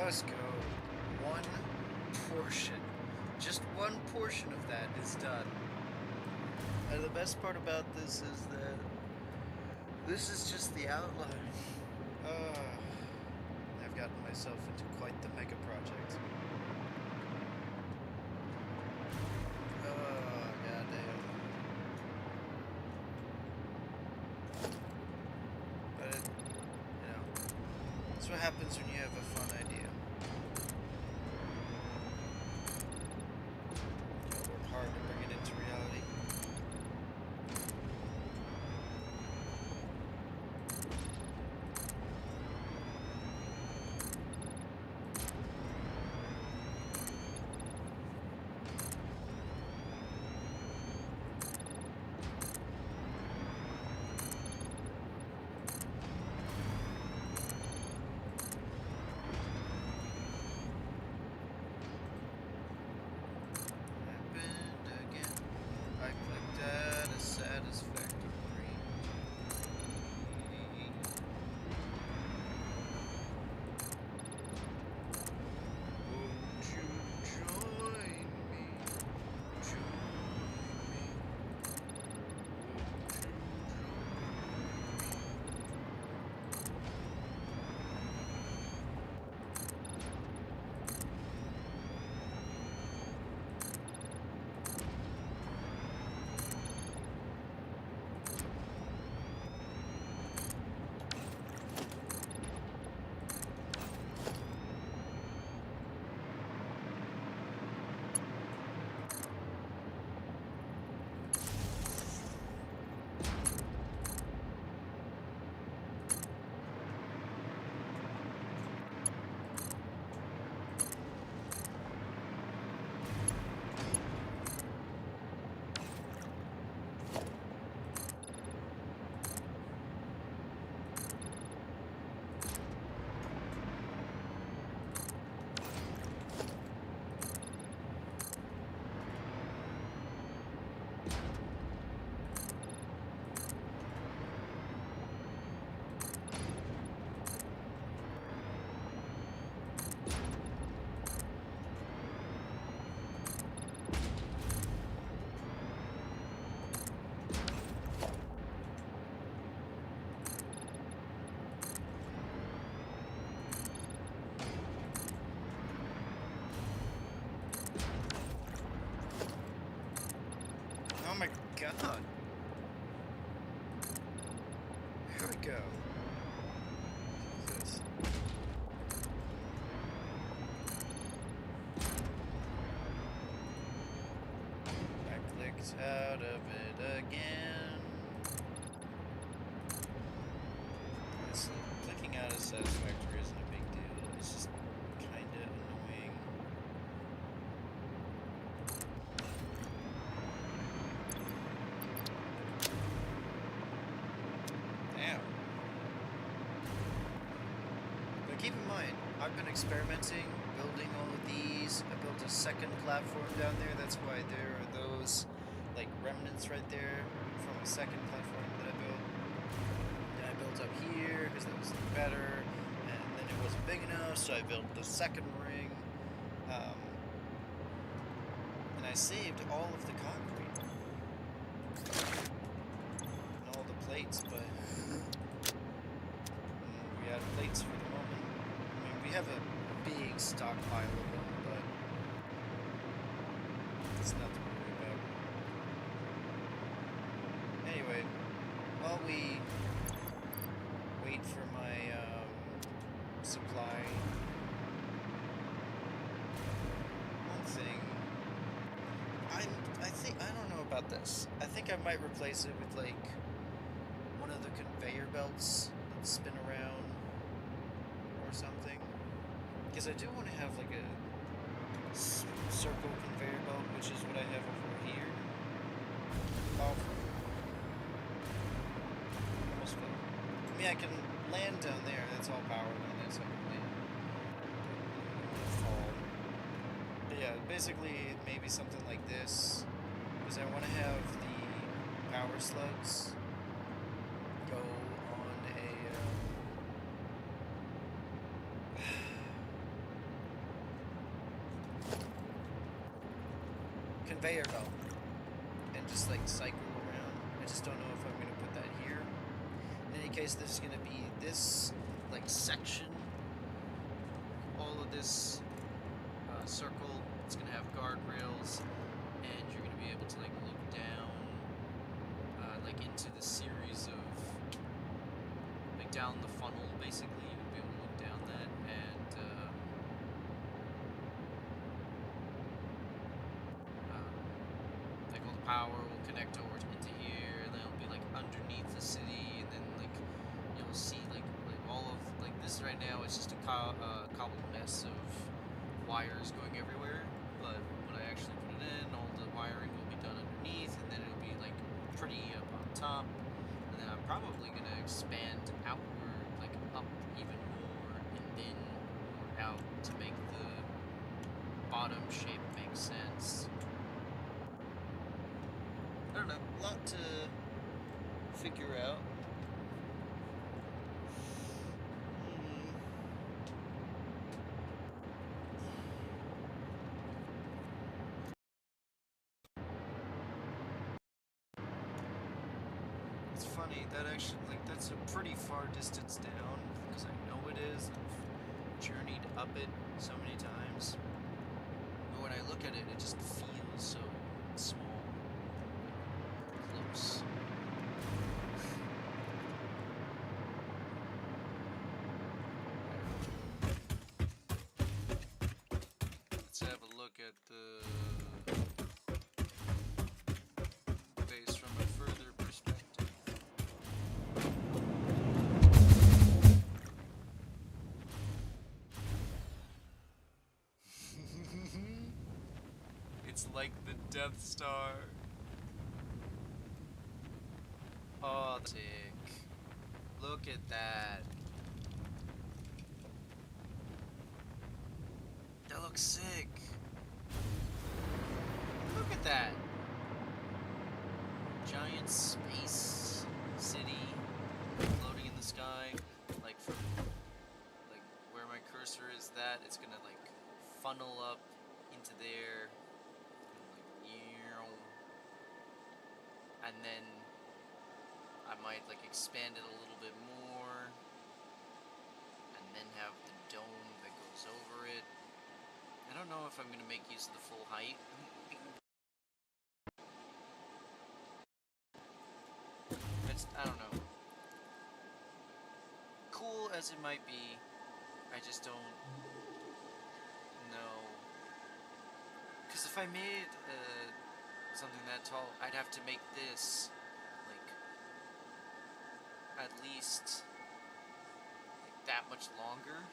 just go one portion. Just one portion of that is done. And the best part about this is that this is just the outline. I've gotten myself into quite the mega project. Goddamn. But that's what happens when you have a fun idea. You work hard to bring it into reality. I clicked add a Satisfactory. Won't you join me? Join me. Won't you Oh my god. Here we go. Jesus. I clicked out of it again. Honestly, clicking out of Satisfactory isn't a big deal. It's just kinda annoying. Damn. But keep in mind, I've been experimenting, building all of these. I built a second platform down there. That's why there are those like remnants right there from a second platform that I built. Then I built up here because that was better, and then it wasn't big enough, so I built the second ring. And I saved all of the concrete and all the plates, but we had plates for the moment. I mean, we have a big stockpile of them, but it's nothing to worry about. Anyway, while we wait for my supply, one thing, I don't know about this. I think I might replace it with like one of the conveyor belts that spin around or something. Because I do want to have like a circle conveyor belt, which is what I have over here. Oh, almost fell. I mean, I can land down there. That's all powered on that, so I can land. Fall. But yeah, basically maybe something like this, because I want to have the power slugs go on a conveyor belt and just like cycle around. I just don't know if I'm gonna put that here. In any case, there's gonna be this like section, all of this circle. It's gonna have guardrails, and you're gonna be able to like look down, like into the series of like down the funnel. Basically, you're gonna be able to look down that, and like all the power will connect over into here, and then it'll be like underneath the city, and then like you'll see like all of like this right now. It's just a cobbled mess of wires going everywhere. But when I actually put it in, all the wiring will be done underneath, and then it'll be like pretty up on top. And then I'm probably gonna expand outward, like up even more, and then more out to make the bottom shape make sense. I don't know, a lot to figure out. It's funny, that actually, like, that's a pretty far distance down, because I know it is. I've journeyed up it so many times. But when I look at it, it just feels so small. Close. Let's have a look at the base from a further perspective. It's like the Death Star. Oh, sick. Look at that. That looks sick. Look at that. Giant space city floating in the sky. Like from like where my cursor is, that it's gonna like funnel up into there. And then I might like expand it a little bit more, and then have the dome that goes over it. I don't know if I'm gonna make use of the full height. I don't know. Cool as it might be, I just don't know. Because if I made something that tall, I'd have to make this like at least like that much longer,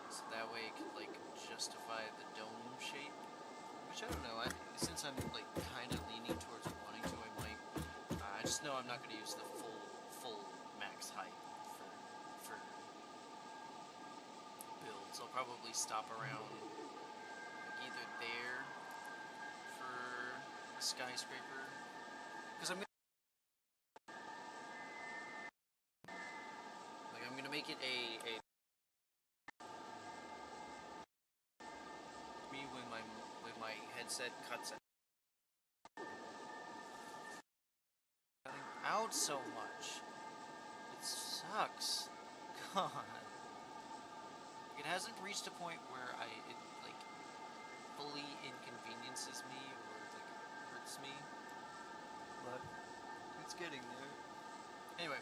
so that way it could like justify the dome shape. Which I don't know. Since I'm like kind of leaning towards wanting to, I might. I just know I'm not going to use the full max height for builds. I'll probably stop around either there for a skyscraper, because I'm gonna make it a me when my headset cuts out so much. It sucks. God. It hasn't reached a point where it like fully inconveniences me or like hurts me, but it's getting there. Anyway,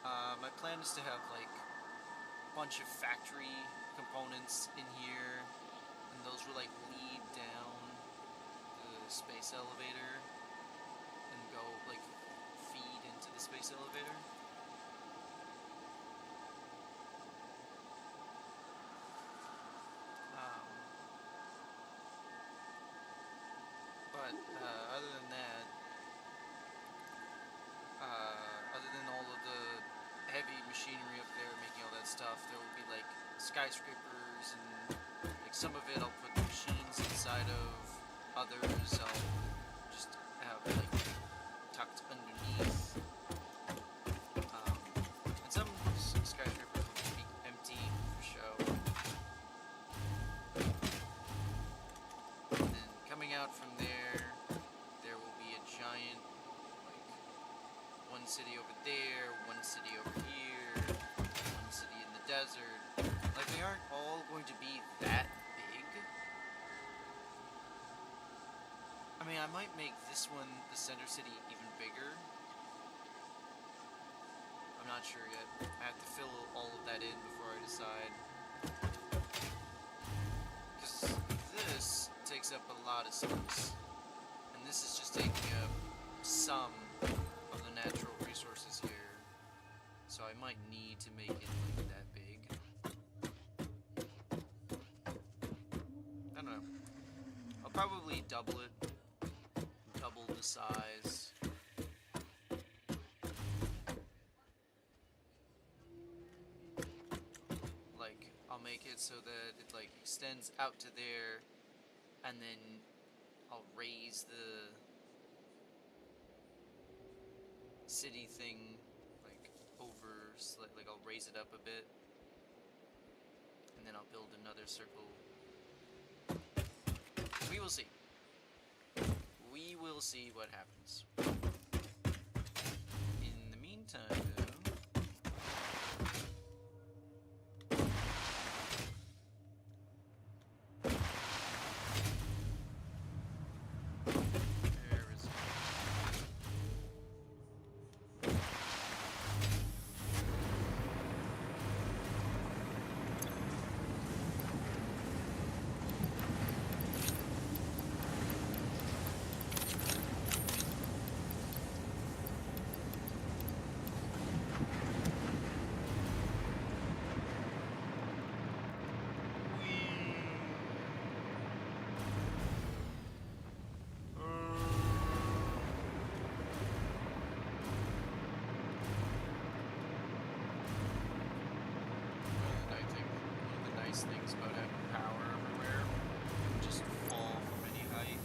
my plan is to have like a bunch of factory components in here, and those will like lead down the space elevator and go like feed into the space elevator. But other than that, other than all of the heavy machinery up there making all that stuff, there will be like skyscrapers, and like some of it I'll put machines inside of, others I'll just have like tucked underneath, and some skyscrapers will be empty for show. hazard. Like, they aren't all going to be that big. I mean, I might make this one, the center city, even bigger. I'm not sure yet. I have to fill all of that in before I decide. Because this takes up a lot of space. And this is just taking up some of the natural resources here. So I might need to make it like that big. I don't know. I'll probably double it. Double the size. Like, I'll make it so that it like extends out to there, and then I'll raise the city thing like over, like I'll raise it up a bit, and then I'll build another circle. We will see. We will see what happens. In the meantime, though, things about having power everywhere. You just fall from any height.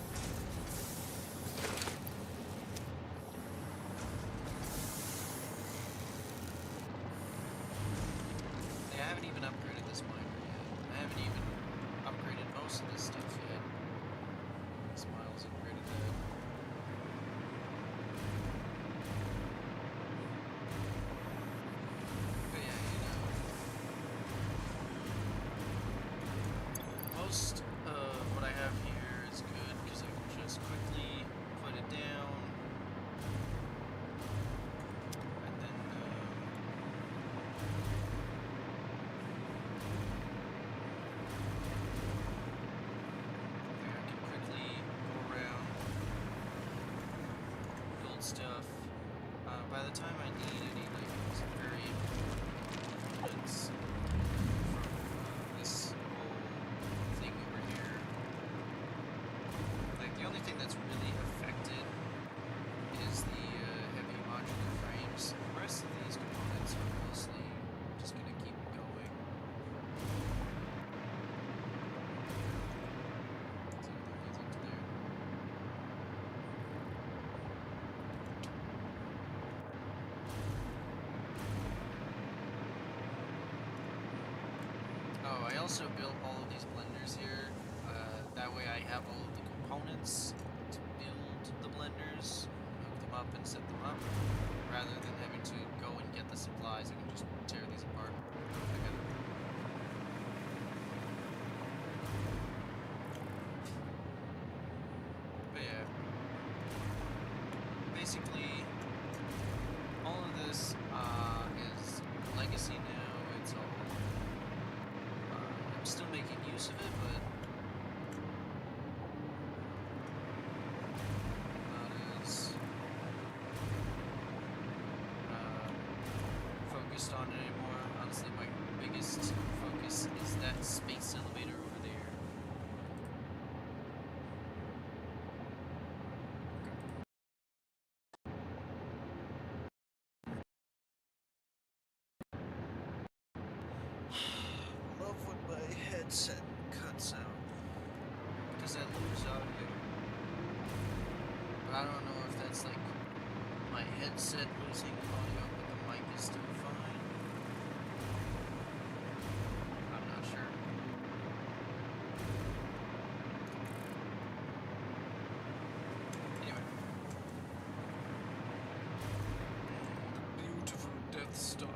Yeah, I haven't even upgraded this miner yet. I haven't even upgraded most of this stuff yet. Smiles upgraded that. But yeah, you know. Most of what I have here is good because I can just quickly put it down, and then I can quickly go around, build stuff. By the time I need any like some very components from this thing over here. Like, the only thing that's really affected is the heavy modular frames. The rest of these components are mostly just gonna keep going. Oh, I also built all of these blenders here. That way I have all of the components to build the blenders, hook them up and set them up, rather than having to go and get the supplies. I can just tear these apart and put them together. But yeah, basically all of this is legacy now. It's all I'm still making use of it, but not as focused on it anymore. Honestly, my biggest focus is that space elevator over there. Love when my headset cuts out, because I lose audio. But I don't know if that's like my headset losing audio, but the mic is still fine. I'm not sure. Anyway. Beautiful Death Star.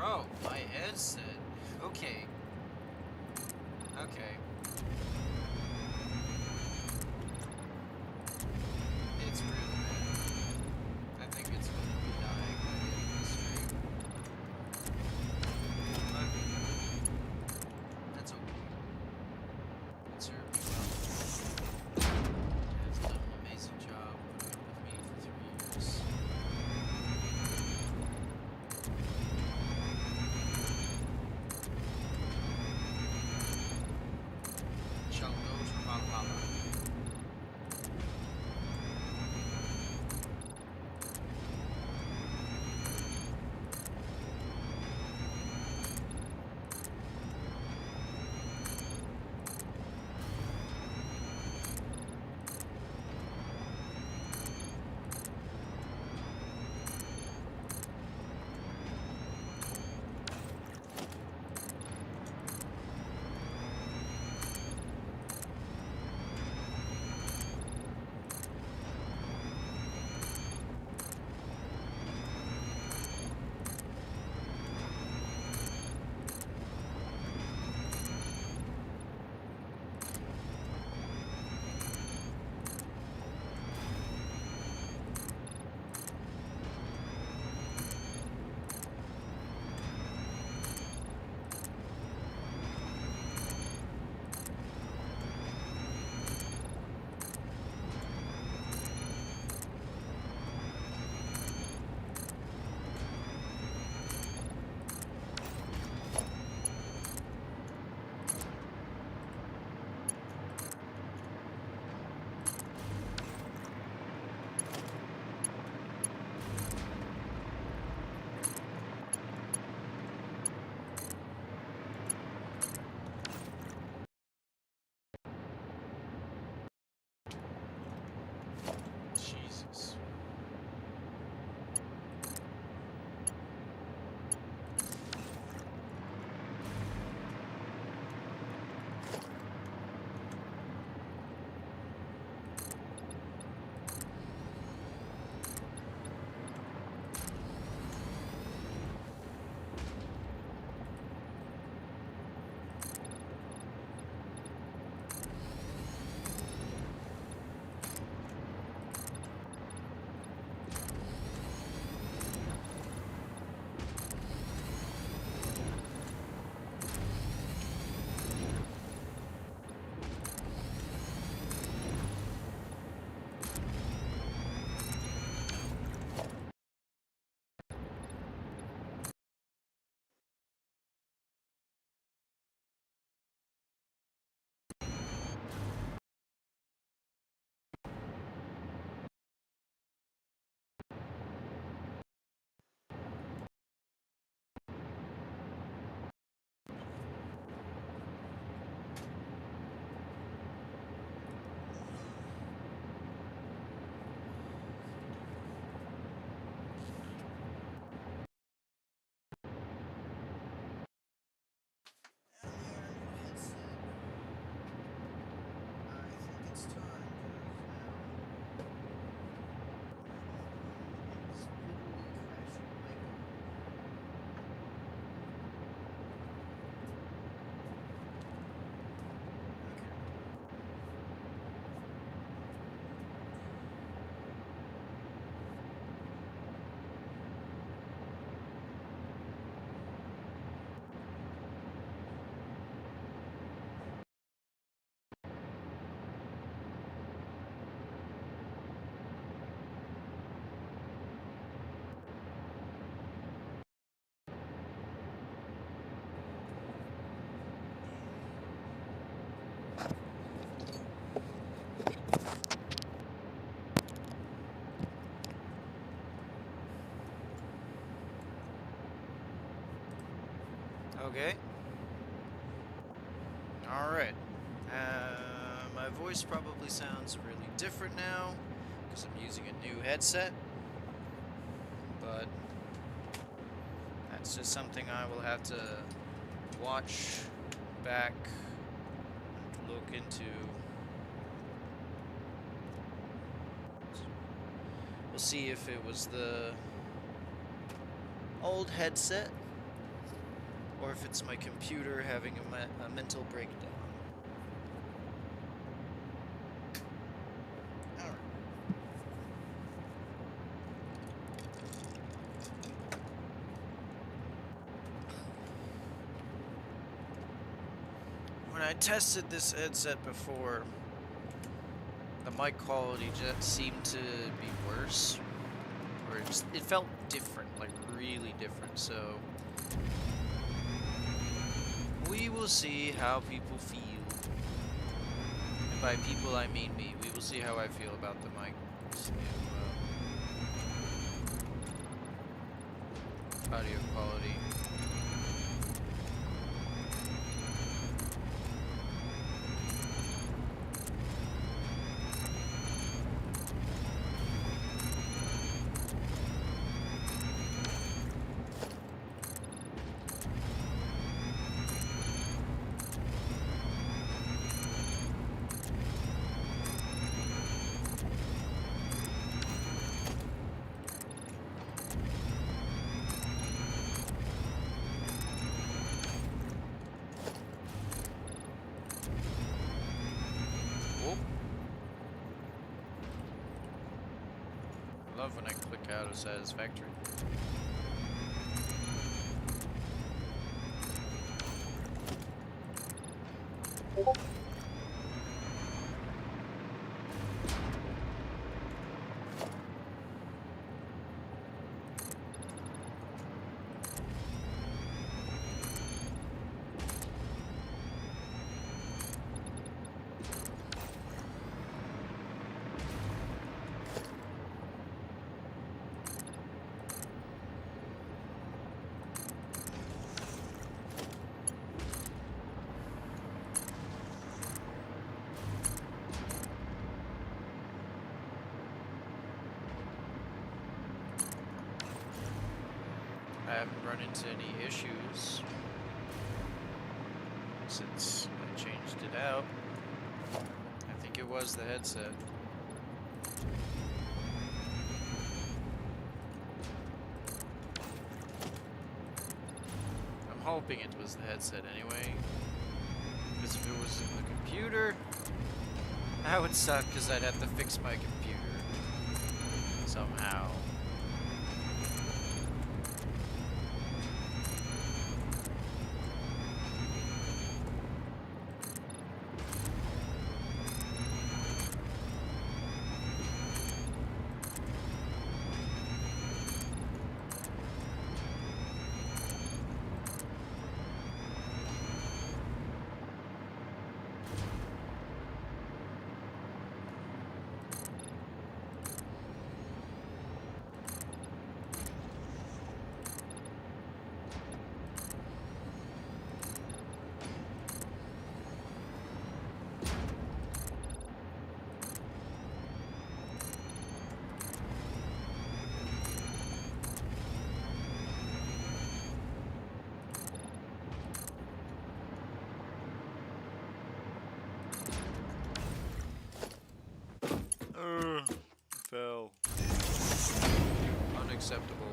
Bro, my headset. Okay. Okay. It's really bad. I think it's going to be dying by the end of the stream. But that's okay. It served me well. It's done an amazing job putting up with me for 3 years. Shall go to Valhalla. Jesus. Okay. Alright. My voice probably sounds really different now because I'm using a new headset. But that's just something I will have to watch back and look into. We'll see if it was the old headset or if it's my computer having a mental breakdown. Alright. When I tested this headset before, the mic quality just seemed to be worse, or it felt different, like really different, so we will see how people feel. And by people I mean me. We will see how I feel about the mic's new audio quality. I love when I click out of Satisfactory. I haven't run into any issues since I changed it out. I think it was the headset. I'm hoping it was the headset anyway, because if it was in the computer, that would suck because I'd have to fix my computer somehow. Fell. Unacceptable.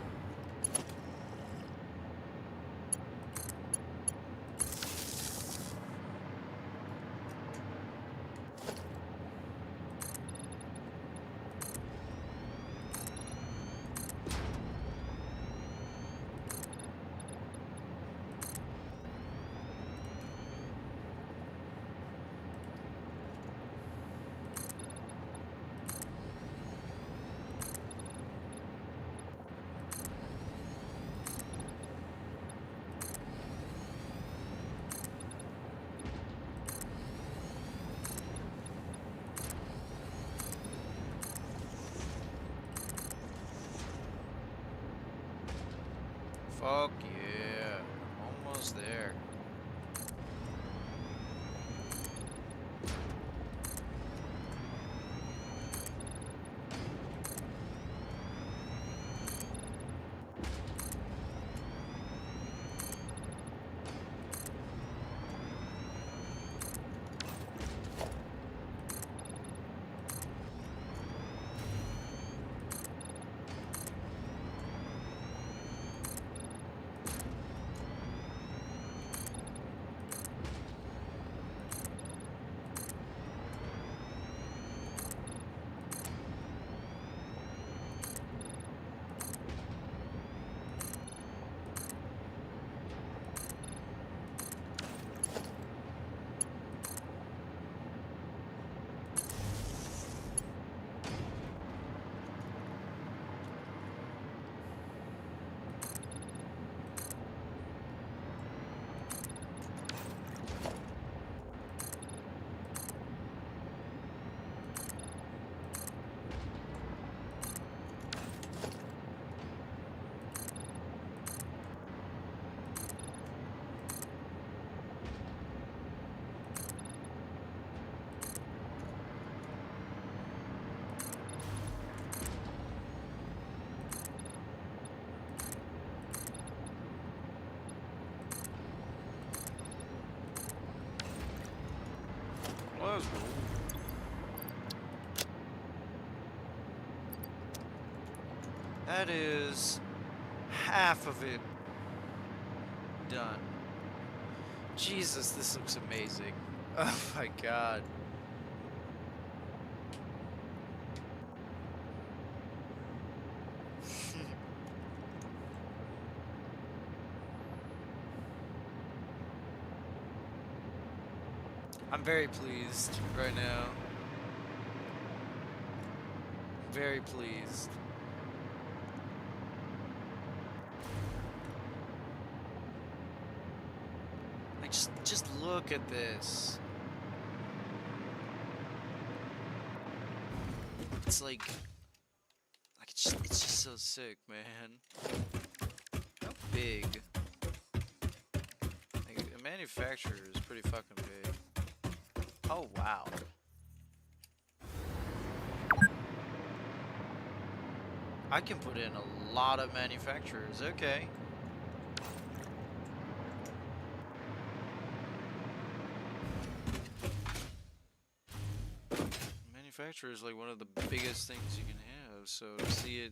Fuck yeah, almost there. was cool. That is half of it done. Jesus, this looks amazing. Oh my god. I'm very pleased right now. Very pleased. Like, just look at this. It's like it's just so sick, man. How big? Like, a manufacturer is pretty fucking big. Oh wow. I can put in a lot of manufacturers. Okay. Manufacturer is like one of the biggest things you can have, so to see it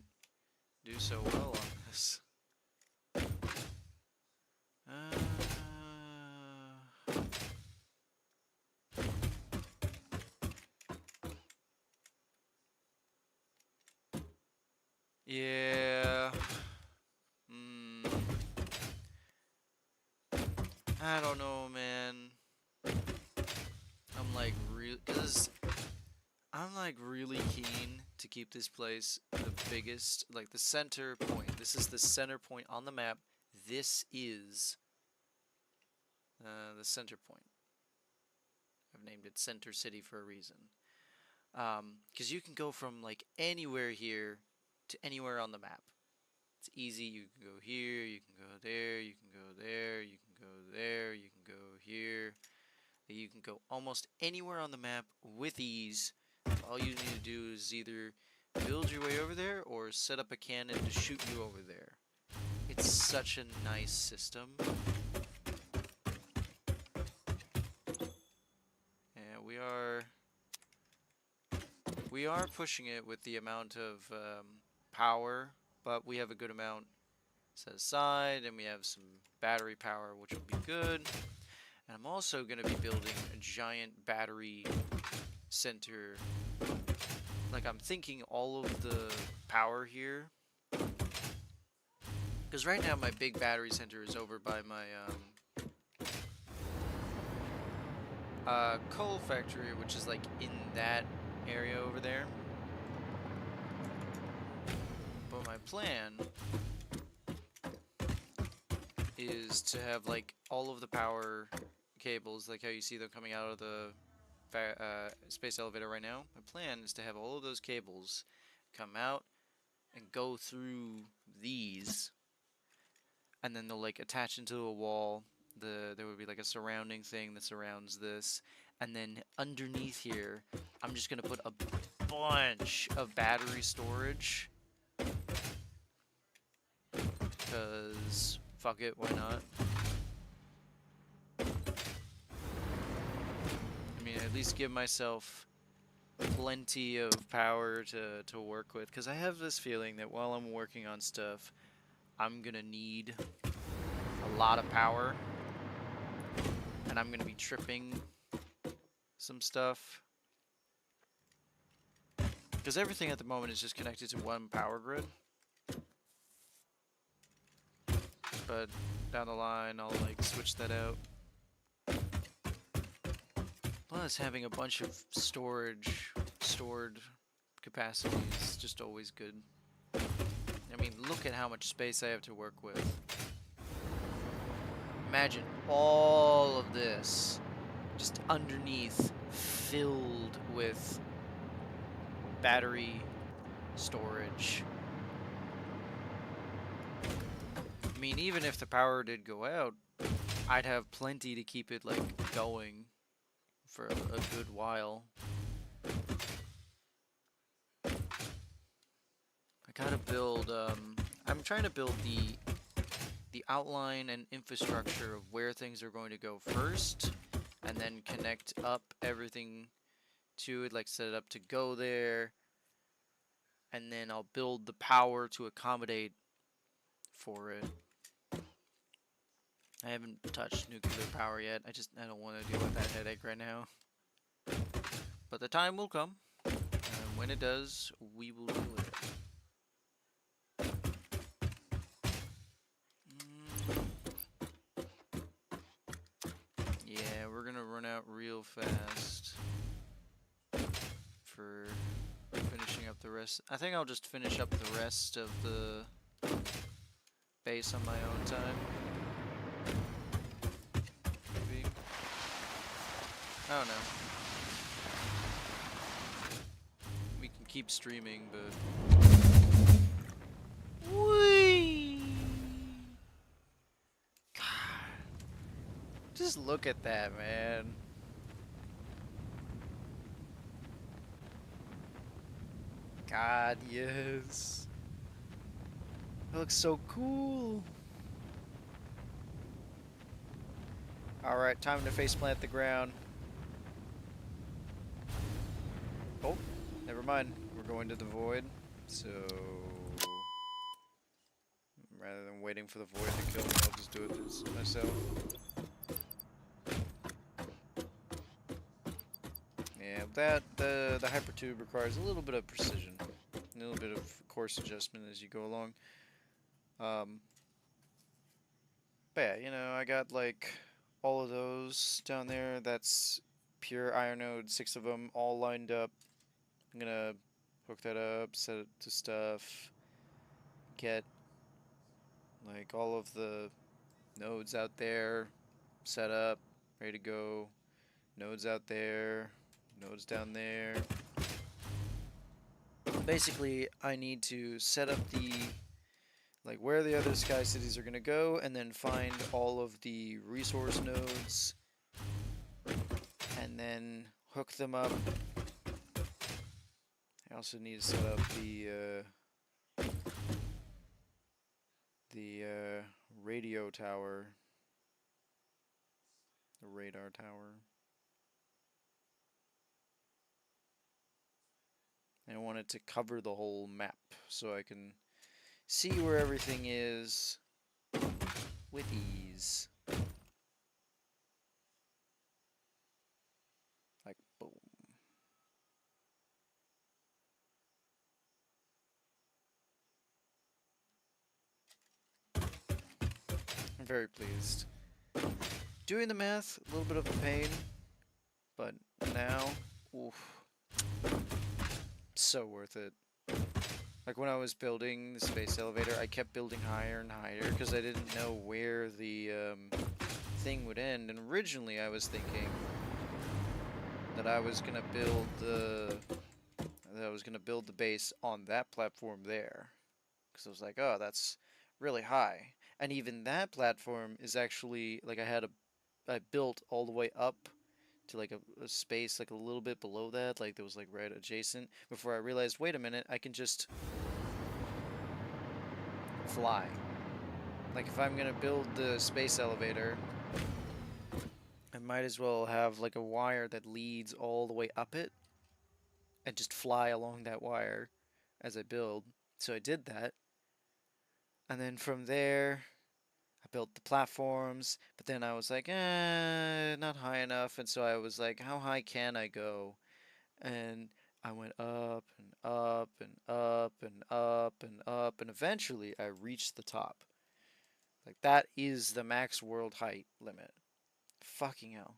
do so well on this. Yeah. I don't know, man. I'm like really keen to keep this place the biggest, like the center point. This is the center point on the map. This is the center point. I've named it Center City for a reason. Because you can go from like anywhere here to anywhere on the map. It's easy. You can go here, you can go there, you can go there, you can go there, you can go here. You can go almost anywhere on the map with ease. All you need to do is either build your way over there or set up a cannon to shoot you over there. It's such a nice system. And we are pushing it with the amount of power, but we have a good amount set aside, and we have some battery power, which will be good. And I'm also going to be building a giant battery center. Like, I'm thinking all of the power here. Because right now my big battery center is over by my coal factory, which is like in that area over there. But my plan is to have like all of the power cables, like how you see them coming out of the space elevator right now. My plan is to have all of those cables come out and go through these, and then they'll like attach into a wall. There would be like a surrounding thing that surrounds this, and then underneath here I'm just gonna put a bunch of battery storage, because fuck it, why not? I mean, at least give myself plenty of power to work with, because I have this feeling that while I'm working on stuff, I'm gonna need a lot of power, and I'm gonna be tripping some stuff, because everything at the moment is just connected to one power grid. But down the line I'll like switch that out. Plus, having a bunch of stored capacity is just always good. I mean, look at how much space I have to work with. Imagine all of this just underneath, filled with battery storage. I mean, even if the power did go out, I'd have plenty to keep it like going for a good while. I gotta build, I'm trying to build the outline and infrastructure of where things are going to go first, and then connect up everything to it, like set it up to go there, and then I'll build the power to accommodate for it. I haven't touched nuclear power yet. I don't want to deal with that headache right now. But the time will come, and when it does, we will deal with it. Yeah, we're gonna run out real fast for finishing up the rest. I think I'll just finish up the rest of the base on my own time. Maybe. I don't know. We can keep streaming, but... Whee! God. Just look at that, man. God, yes. That looks so cool. Alright, time to faceplant the ground. Oh, never mind. We're going to the void. So, rather than waiting for the void to kill me, I'll just do it myself. Yeah, the hypertube requires a little bit of precision, a little bit of course adjustment as you go along. But yeah, you know, I got like all of those down there. That's pure iron node, 6 of them, all lined up. I'm gonna hook that up, set it to stuff, get like all of the nodes out there set up, ready to go. Nodes out there, nodes down there. Basically, I need to set up the like where the other sky cities are gonna go, and then find all of the resource nodes, and then hook them up. I also need to set up the radio tower, the radar tower. And I want it to cover the whole map so I can see where everything is with ease. Like, boom. I'm very pleased. Doing the math, a little bit of a pain, but now, oof, so worth it. Like when I was building the space elevator, I kept building higher and higher because I didn't know where the thing would end. And originally I was thinking that I was gonna build the base on that platform there, because I was like, oh, that's really high. And even that platform is actually like I built all the way up to like a space like a little bit below that, like that was like right adjacent, before I realized, wait a minute, I can just fly. Like if I'm gonna build the space elevator, I might as well have like a wire that leads all the way up it and just fly along that wire as I build. So I did that. And then from there, I built the platforms, but then I was like, not high enough. And so I was like, how high can I go? And I went up and up and up and up and up, and eventually I reached the top. Like that is the max world height limit. Fucking hell.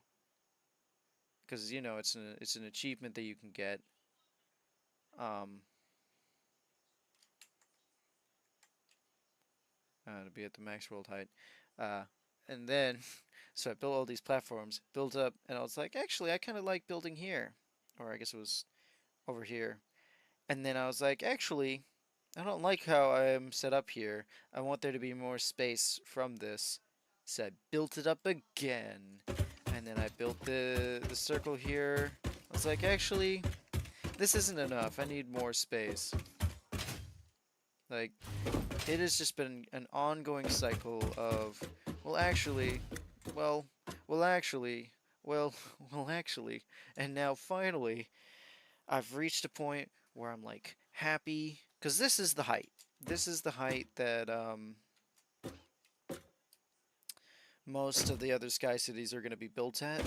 Because you know it's an achievement that you can get. Um, to be at the max world height. Uh, and then, so I built all these platforms, built up, and I was like, actually, I kind of like building here. Or I guess it was over here. And then I was like, actually, I don't like how I'm set up here. I want there to be more space from this. So I built it up again. And then I built the circle here. I was like, actually, this isn't enough. I need more space. Like, it has just been an ongoing cycle of, well, actually, well, Well, well, actually, and now finally, I've reached a point where I'm like happy because this is the height. This is the height that most of the other sky cities are going to be built at.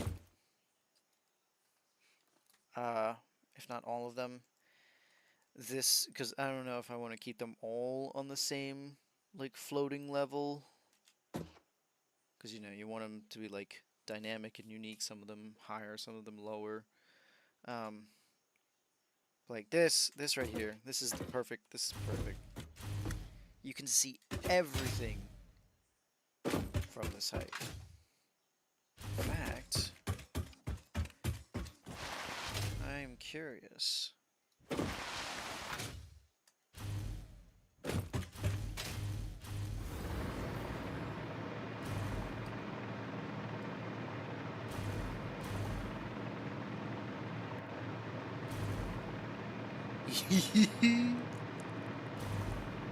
Uh, if not all of them. This because I don't know if I want to keep them all on the same like floating level because you want them to be like dynamic and unique. Some of them higher, some of them lower. Um, like this right here. This is the perfect. This is perfect. You can see everything from this height. In fact, I'm curious.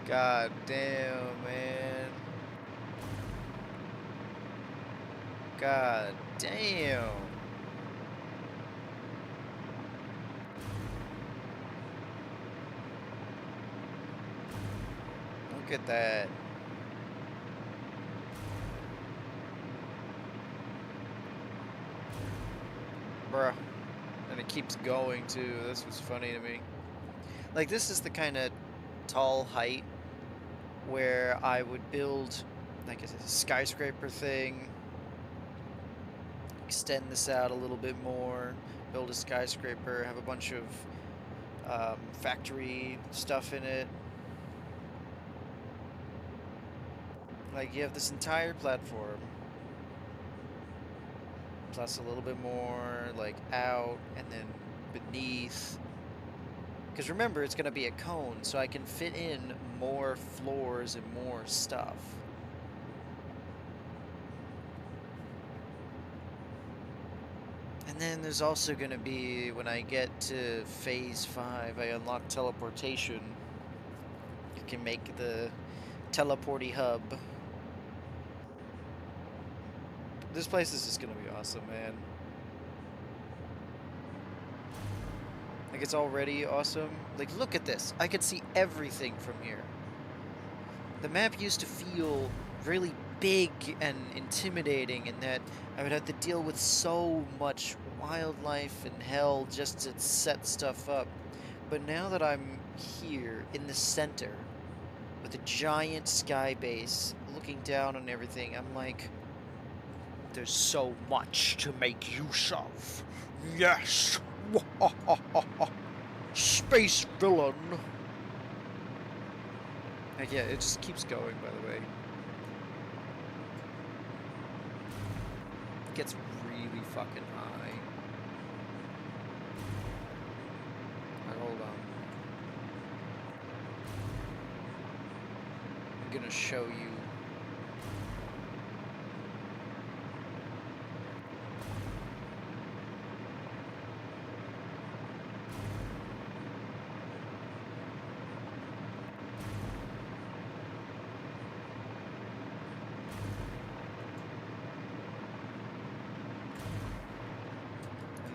God damn, man. God damn. Look at that. Bruh. And it keeps going too. That's what's funny to me. Like, this is the kind of tall height where I would build, like, a skyscraper thing, extend this out a little bit more, build a skyscraper, have a bunch of factory stuff in it. Like, you have this entire platform, plus a little bit more, like, out, and then beneath. Because remember, it's going to be a cone, so I can fit in more floors and more stuff. And then there's also going to be, when I get to Phase 5, I unlock teleportation. You can make the teleporty hub. This place is just going to be awesome, man. Like, it's already awesome. Like, look at this. I can see everything from here. The map used to feel really big and intimidating in that I would have to deal with so much wildlife and hell just to set stuff up. But now that I'm here in the center with a giant sky base looking down on everything, I'm like, there's so much to make use of. Yes! Space villain! Like, yeah, it just keeps going, by the way. It gets really fucking high. Alright, hold on. I'm gonna show you.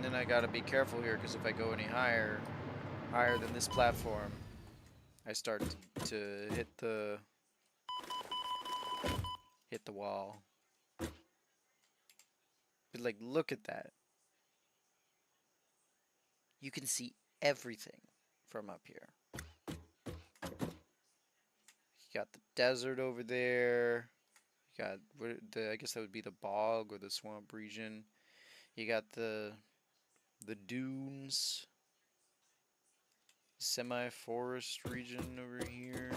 And then I gotta be careful here, because if I go any higher than this platform, I start to hit the wall. But like, look at that. You can see everything from up here. You got the desert over there. You got I guess that would be the bog or the swamp region. You got the dunes, semi-forest region over here.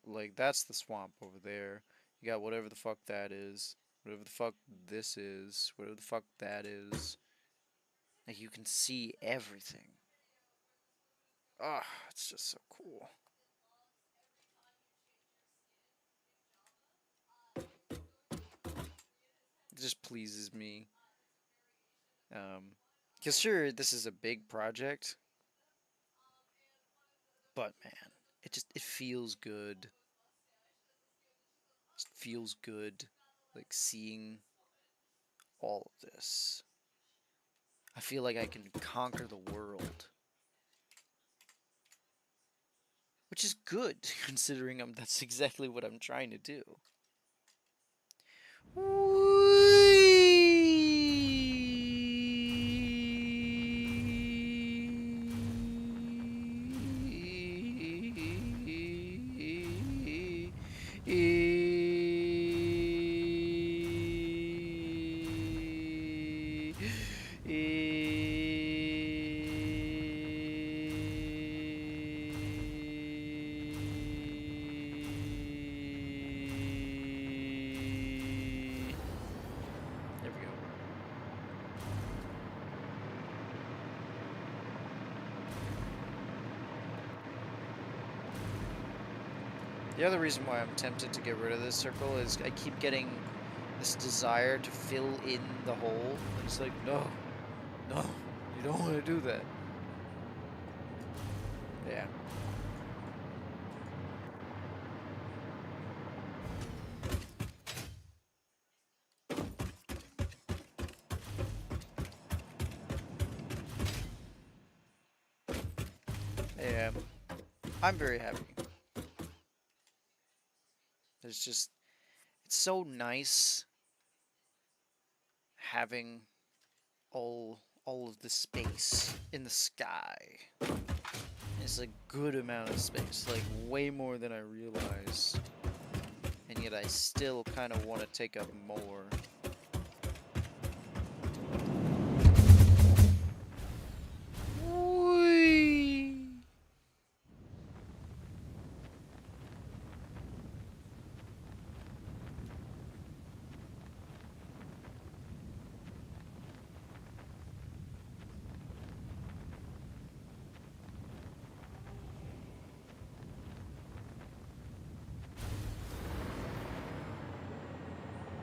Like, that's the swamp over there. You got whatever the fuck that is, whatever the fuck this is, whatever the fuck that is. Like, you can see everything. Ah, it's just so cool. It just pleases me. Cause sure, this is a big project, but man, it feels good. It feels good, like seeing all of this. I feel like I can conquer the world. Which is good, considering that's exactly what I'm trying to do. There we go. The other reason why I'm tempted to get rid of this circle is I keep getting this desire to fill in the hole. And it's like, no, you don't want to do that. Yeah. Yeah. I'm very happy. It's just, it's so nice having all of the space in the sky. It's a good amount of space, like way more than I realized. And yet I still kind of want to take up more. Whee!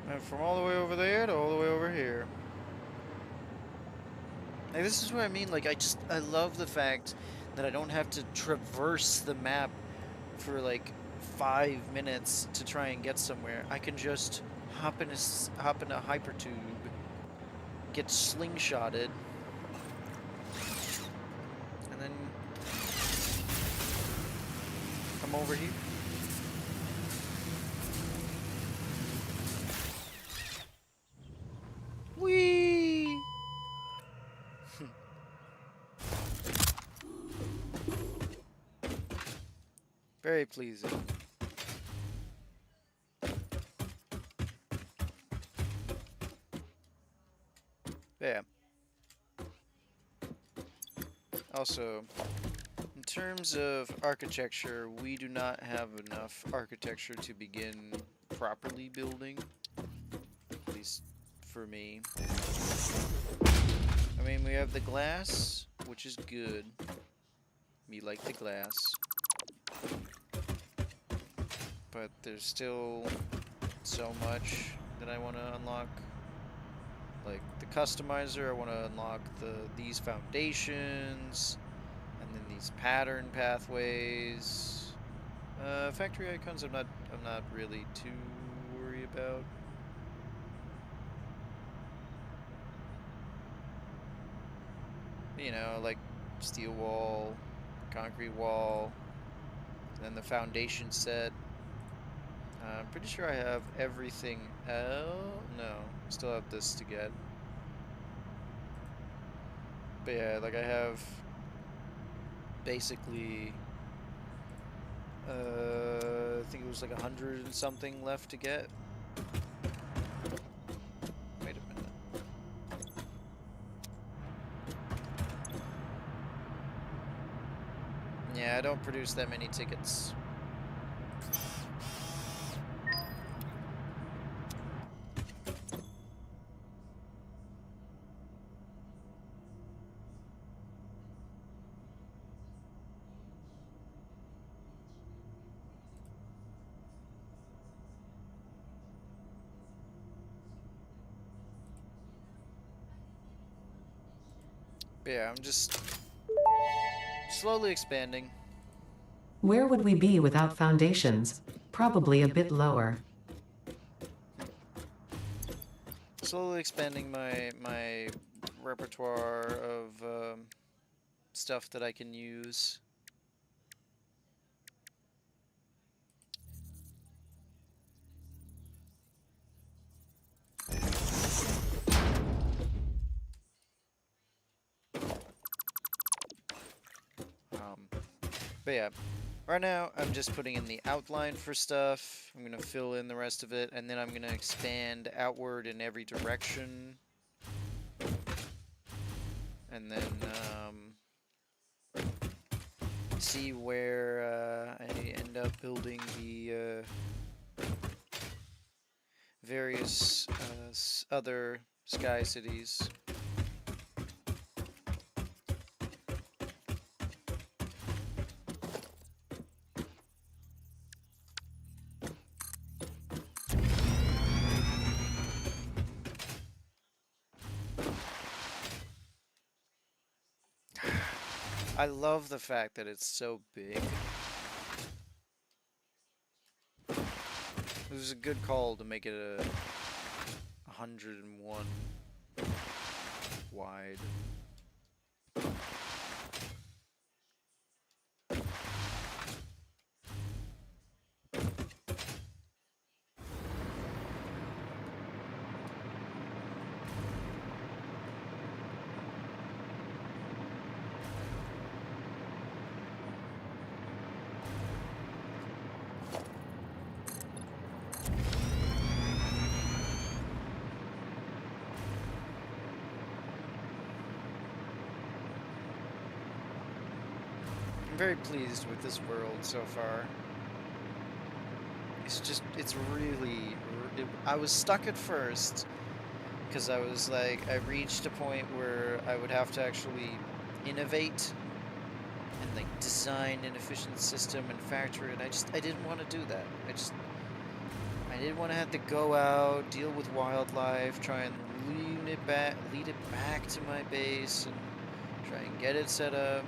And from all the way over there to all the way over here. Like, this is what I mean, like, I love the fact that I don't have to traverse the map for, like, 5 minutes to try and get somewhere. I can just hop in a hypertube, get slingshotted, and then come over here. Whee! Very pleasing. Yeah. Also, in terms of architecture, we do not have enough architecture to begin properly building. At least for me. I mean, we have the glass, which is good. Me like the glass. But there's still so much that I want to unlock. Like the customizer, I want to unlock these foundations, and then these pattern pathways. Factory icons, I'm not really too worried about. You know, like steel wall, concrete wall, and then the foundation set. I'm pretty sure I have everything else. No, still have this to get. But yeah, like I have basically, I think it was like 100 and something left to get. Wait a minute. Yeah, I don't produce that many tickets. But yeah, I'm just slowly expanding. Where would we be without foundations? Probably a bit lower. slowly expanding my repertoire of stuff that I can use. But yeah, right now I'm just putting in the outline for stuff. I'm gonna fill in the rest of it, and then I'm gonna expand outward in every direction. And then see where I end up building the various other sky cities. I love the fact that it's so big. It was a good call to make it a 101 wide. I'm very pleased with this world so far. It's really, I was stuck at first, because I was like, I reached a point where I would have to actually innovate and like design an efficient system and factory, and I didn't want to do that. I didn't want to have to go out, deal with wildlife, try and lead it back to my base, and try and get it set up.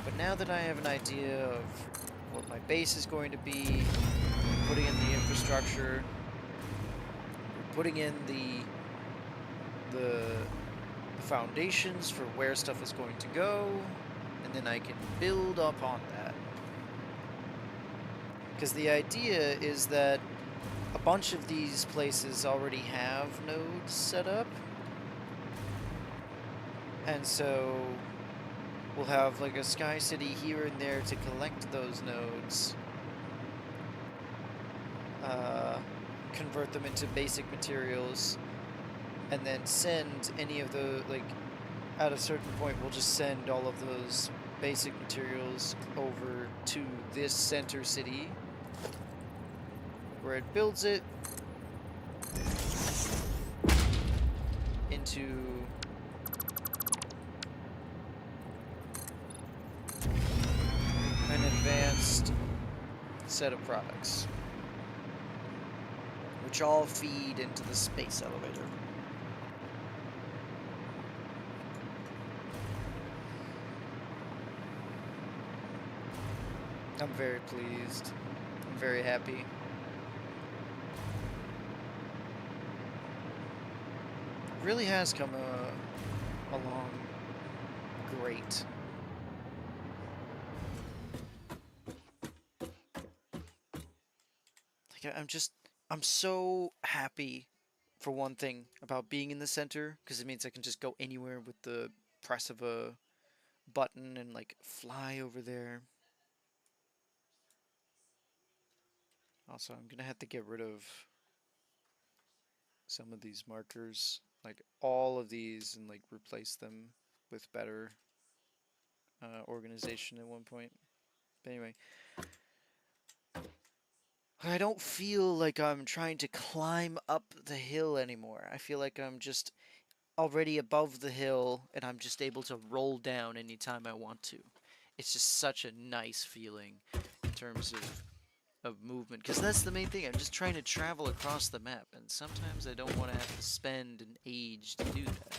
But now that I have an idea of what my base is going to be, we're putting in the infrastructure, we're putting in the foundations for where stuff is going to go, and then I can build up on that. Because the idea is that a bunch of these places already have nodes set up, and so we'll have like a sky city here and there to collect those nodes, convert them into basic materials, and then send any of the, like, at a certain point we'll just send all of those basic materials over to this center city, where it builds it into an advanced set of products, which all feed into the space elevator. I'm very pleased. I'm very happy. It really has come along great. Like, I'm so happy, for one thing, about being in the center, because it means I can just go anywhere with the press of a button and like fly over there. Also, I'm gonna have to get rid of some of these markers, like all of these, and like replace them with better organization at one point. But anyway, I don't feel like I'm trying to climb up the hill anymore. I feel like I'm just already above the hill and I'm just able to roll down anytime I want to. It's just such a nice feeling in terms of movement, because that's the main thing. I'm just trying to travel across the map, and sometimes I don't want to have to spend an age to do that.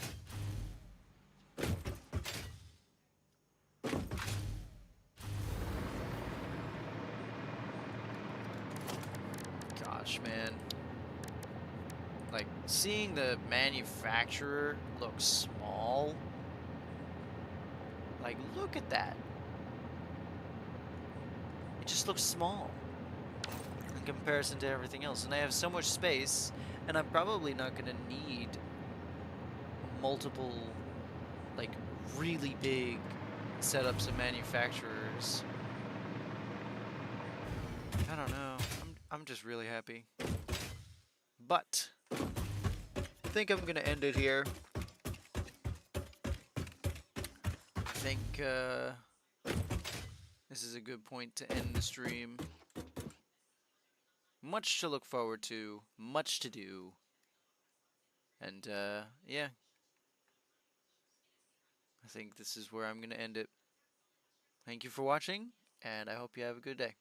Gosh, man. Like, seeing the manufacturer look small. Like, look at that. It just looks small in comparison to everything else. And I have so much space, and I'm probably not going to need multiple, like, really big setups of manufacturers. I don't know. I'm just really happy. But I think I'm gonna end it here. I think this is a good point to end the stream. Much to look forward to, much to do, and yeah, I think this is where I'm gonna end it. Thank you for watching, and I hope you have a good day.